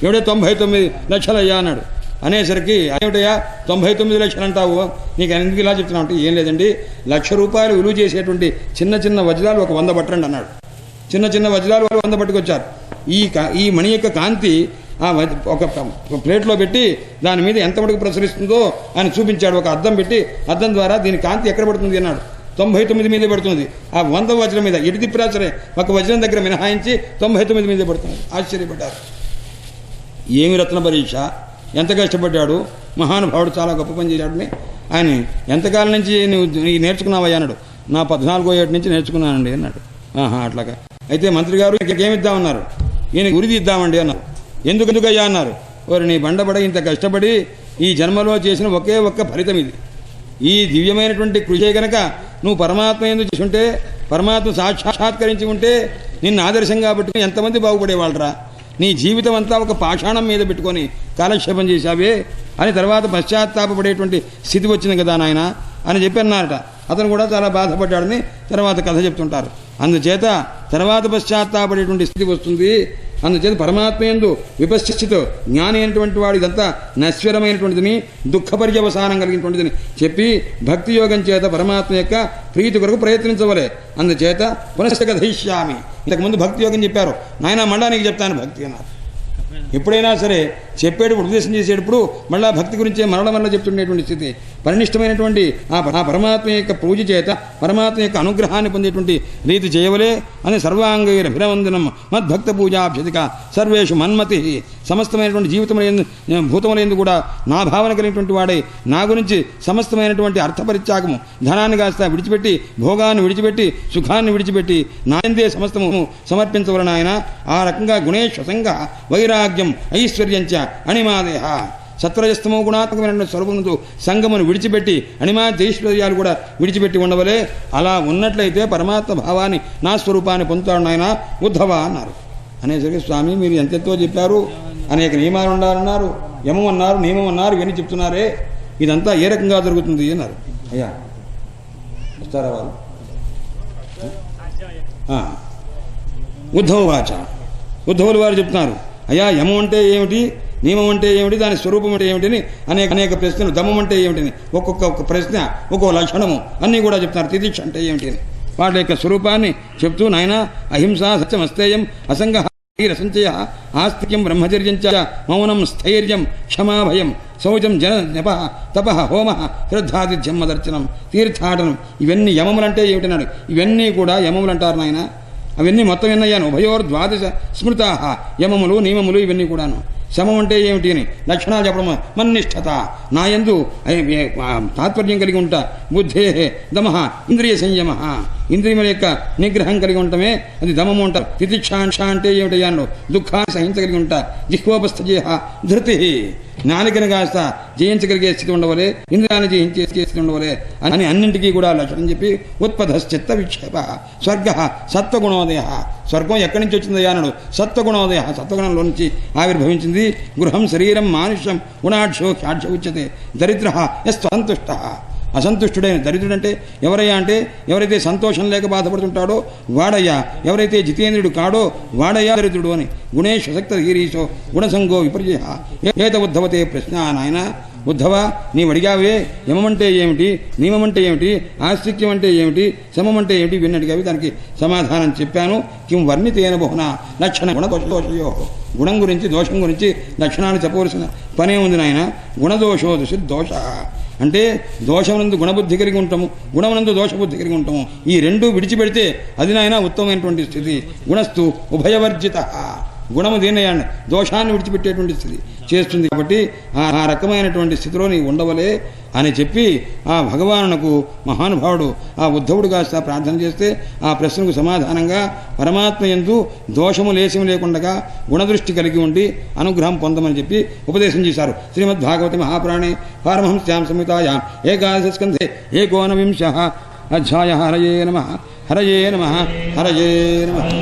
ఎవడే 99 లక్షలు అయ్యా అన్నాడు. అనేసరికి ఏమిటయ్యా 99 లక్షలు అంటావు, నీకు ఎందుకు ఇలా చెప్తున్నావు అంటే ఏం లేదండి, ₹1,00,000 విలువ చేసేటువంటి చిన్న వజ్రాలు ఒక 100 పట్టండి అన్నాడు. చిన్న వజ్రాలు 100 పట్టుకొచ్చారు. ఈ మణి యొక్క కాంతి ఒక ప్లేట్లో పెట్టి దాని మీద ఎంత మటుకు ప్రసరిస్తుందో ఆయన చూపించాడు. ఒక అద్దం పెట్టి అద్దం ద్వారా దీని కాంతి ఎక్కడ పడుతుంది అన్నాడు. 99 మీదే పడుతుంది. ఆ 100 వజ్రం మీద ఎటు తిప్పినా సరే ఒక వజ్రం దగ్గర మినహాయించి 99 మీదే పడుతుంది. ఆశ్చర్యపడ్డారు. ఏమి రత్న పరీక్ష, ఎంత కష్టపడ్డాడు మహానుభావుడు, చాలా గొప్ప పని చేశాడని. ఆయన ఎంతకాలం నుంచి నువ్వు నేర్చుకున్నావయ్యా అన్నాడు. నా 14వ ఏటి నుంచి నేర్చుకున్నానండి అన్నాడు. అట్లాగా అయితే మంత్రి గారు ఏమిద్దామన్నారు. ఈయన ఉరిది ఇద్దామండి అన్నారు. ఎందుకయ్యా అన్నారు. ఓరి నీ బండబడ ఇంత కష్టపడి ఈ జన్మలో చేసిన ఒకే ఒక్క ఫలితం ఇది. ఈ దివ్యమైనటువంటి కృషి కనుక నువ్వు పరమాత్మ ఎందుకు చేసి ఉంటే, పరమాత్మ సాక్షాత్కరించి ఉంటే నిన్ను ఆదర్శంగా పెట్టుకుని ఎంతమంది బాగుపడేవాళ్ళరా. నీ జీవితం అంతా ఒక పాషాణం మీద పెట్టుకొని కాలక్షేపం చేశావే అని తర్వాత పశ్చాత్తాపపడేటువంటి స్థితి వచ్చింది కదా నాయన అని చెప్పి అన్నారట. అతను కూడా చాలా బాధపడ్డాడని తర్వాత కథ చెప్తుంటారు. అందుచేత తర్వాత పశ్చాత్తాపడేటువంటి స్థితి వస్తుంది. అందుచేత పరమాత్మ యందు విపశ్చిత్ జ్ఞాని అయినటువంటి వాడు ఇదంతా నశ్వరమైనటువంటిదని, దుఃఖపర్యవసానం కలిగినటువంటిదని చెప్పి భక్తి యోగం చేత పరమాత్మ యొక్క ప్రీతి కొరకు ప్రయత్నించవలే. అందుచేత పునశ్చ కథయిష్యామి. ఇంతకుముందు భక్తి యోగం చెప్పారు, నాయన మళ్ళా నీకు చెప్తాను భక్తి అన్నారు. ఎప్పుడైనా సరే చెప్పేటప్పుడు ఉపదేశం చేసేటప్పుడు మళ్ళా భక్తి గురించే మరల చెప్తుండేటువంటి స్థితి. పరినిష్టమైనటువంటి ఆ పరమాత్మ యొక్క పూజ చేత పరమాత్మ యొక్క అనుగ్రహాన్ని పొందేటువంటి రీతి చేయవలే అని సర్వాంగైరభిరవందనం మద్భక్త పూజాభ్యధిక సర్వేషు మన్మతి. సమస్తమైనటువంటి జీవితములందు భూతములందు కూడా నా భావన కలిగినటువంటి వాడై నా గురించి సమస్తమైనటువంటి అర్థపరిత్యాగము, ధనాన్ని కాస్త విడిచిపెట్టి, భోగాన్ని విడిచిపెట్టి, సుఖాన్ని విడిచిపెట్టి నాయందే సమస్తము సమర్పించవలన ఆయన. ఆ రకంగా గుణేశ్వసంగ వైరాగ్యం ఐశ్వర్యంచ అణిమాదేహ సత్వరజస్తమో గుణాత్మకమైన స్వరూపంతో సంగమును విడిచిపెట్టి అణిమాదేశ్వర్యాలు కూడా విడిచిపెట్టి ఉండవలే. అలా ఉన్నట్లయితే పరమాత్మ భావాన్ని, నా స్వరూపాన్ని పొందుతాడు నాయన ఉద్ధవ అన్నారు. అనేసరికి స్వామి మీరు ఎంతెంతో చెప్పారు, అనేక నియమాలు ఉండాలన్నారు, యమం అన్నారు, నియమం అన్నారు, ఇవన్నీ చెప్తున్నారే, ఇదంతా ఏ రకంగా జరుగుతుంది అన్నారు. అయ్యా వస్తారా వాళ్ళు? ఉద్ధవవాచ, ఉద్ధవులు వారు చెప్తున్నారు, అయ్యా యమం అంటే ఏమిటి, నియమం అంటే ఏమిటి, దాని స్వరూపం అంటే ఏమిటిని అనేక ప్రశ్నలు, దమం అంటే ఏమిటిని ఒక్కొక్క ప్రశ్న, ఒక్కొక్క లక్షణము అన్నీ కూడా చెప్తున్నారు. తిదీక్ష అంటే ఏమిటి వాటి యొక్క స్వరూపాన్ని చెప్తూ నాయన అహింస సత్యమస్తేయం అసంగ రసంచయ ఆస్తిక్యం బ్రహ్మచర్యం చ మౌనం స్థైర్యం క్షమాభయం శౌచం జప తప హోమ శ్రద్ధాదిత్యం మదర్చనం తీర్థాటనం ఇవన్నీ యమములంటే ఏమిటన్నాడు. ఇవన్నీ కూడా యమములు అంటారు నాయన. అవన్నీ మొత్తం ఎన్నయ్యాను. ఉభయోర్ ద్వాదశ స్మృతా యమములు నియమములు ఇవన్నీ కూడాను. శమం అంటే ఏమిటి అని లక్షణాలు చెప్పడం. మన్నిష్టత నా యందు తాత్పర్యం కలిగి ఉంటా. బుద్ధే దమ ఇంద్రియ సంయమ ఇంద్రియముల యొక్క నిగ్రహం కలిగి ఉండటమే అది దమము అంటారు. తితిక్షాంక్ష అంటే ఏమిటయ్యాను దుఃఖాన్ని సహించగలిగి ఉంటా. జిహ్వోపస్థజేహ ధృతి నాలుకను కాస్త జయించగలిగే స్థితి ఉండవలే, ఇంద్రియాన్ని జయించే స్థితి ఉండవలే అని అన్నింటికీ కూడా లక్షణం చెప్పి ఉత్పథశ్చిత్త విక్షేప స్వర్గ సత్వగుణోదయ. స్వర్గం ఎక్కడి నుంచి వచ్చిందయ్యా అన్నాడు. సత్వగుణోదయ సత్వగుణంలో నుంచి ఆవిర్భవించింది. గృహం శరీరం మానుష్యం గుణాఢ్యో హ్యాఢ్య ఉచ్యతే దరిద్ర యస్వంతుష్ట. అసంతుష్టుడైన దరిద్రుడంటే ఎవరయ్యా అంటే ఎవరైతే సంతోషం లేక బాధపడుతుంటాడో వాడయ్యా, ఎవరైతే జితేంద్రుడు కాడో వాడయ్యా దరిద్రుడు అని. గుణేశ్వసక్త హీరీశో గుణసంగో విపర్యయ ఏత ఉద్ధవతే ప్రశ్న. నాయన ఉద్ధవ నీవు అడిగావే యమమంటే ఏమిటి, నియమమంటే ఏమిటి, ఆస్తిక్యం అంటే ఏమిటి, శమం అంటే ఏమిటి, ఇవన్నీ అడిగావి. దానికి సమాధానం చెప్పాను. కిం వర్ణితేన బహున లక్షణ గుణదోషయో. గుణం గురించి దోషం గురించి లక్షణాలు చెప్పవలసిన పనే ఉంది నాయన. గుణదోషో దుషి దోష అంటే దోషమునందు గుణబుద్ధి కలిగి ఉంటాము, గుణమునందు దోషబుద్ధి కలిగి ఉంటాము. ఈ రెండు విడిచిపెడితే అది నాయన ఉత్తమమైనటువంటి స్థితి. గుణస్థు ఉభయవర్జిత. గుణము దేన్నయ్యాన్ని దోషాన్ని విడిచిపెట్టేటువంటి స్థితి చేస్తుంది. కాబట్టి ఆ రకమైనటువంటి స్థితిలో నీవు ఉండవలే అని చెప్పి ఆ భగవానునకు మహానుభావుడు ఆ ఉద్ధవుడు కాస్త ప్రార్థన చేస్తే ఆ ప్రశ్నకు సమాధానంగా పరమాత్మ యందు దోషము లేశము లేకుండా గుణదృష్టి కలిగి ఉండి అనుగ్రహం పొందమని చెప్పి ఉపదేశం చేశారు. శ్రీమద్భాగవతి మహాపురాణే పారమహంస్యాం సంహితాయాం ఏకాదశ స్కంధే ఏకోనవింశః అధ్యాయః. హరయే నమః, హరయే నమః, హరయే నమః.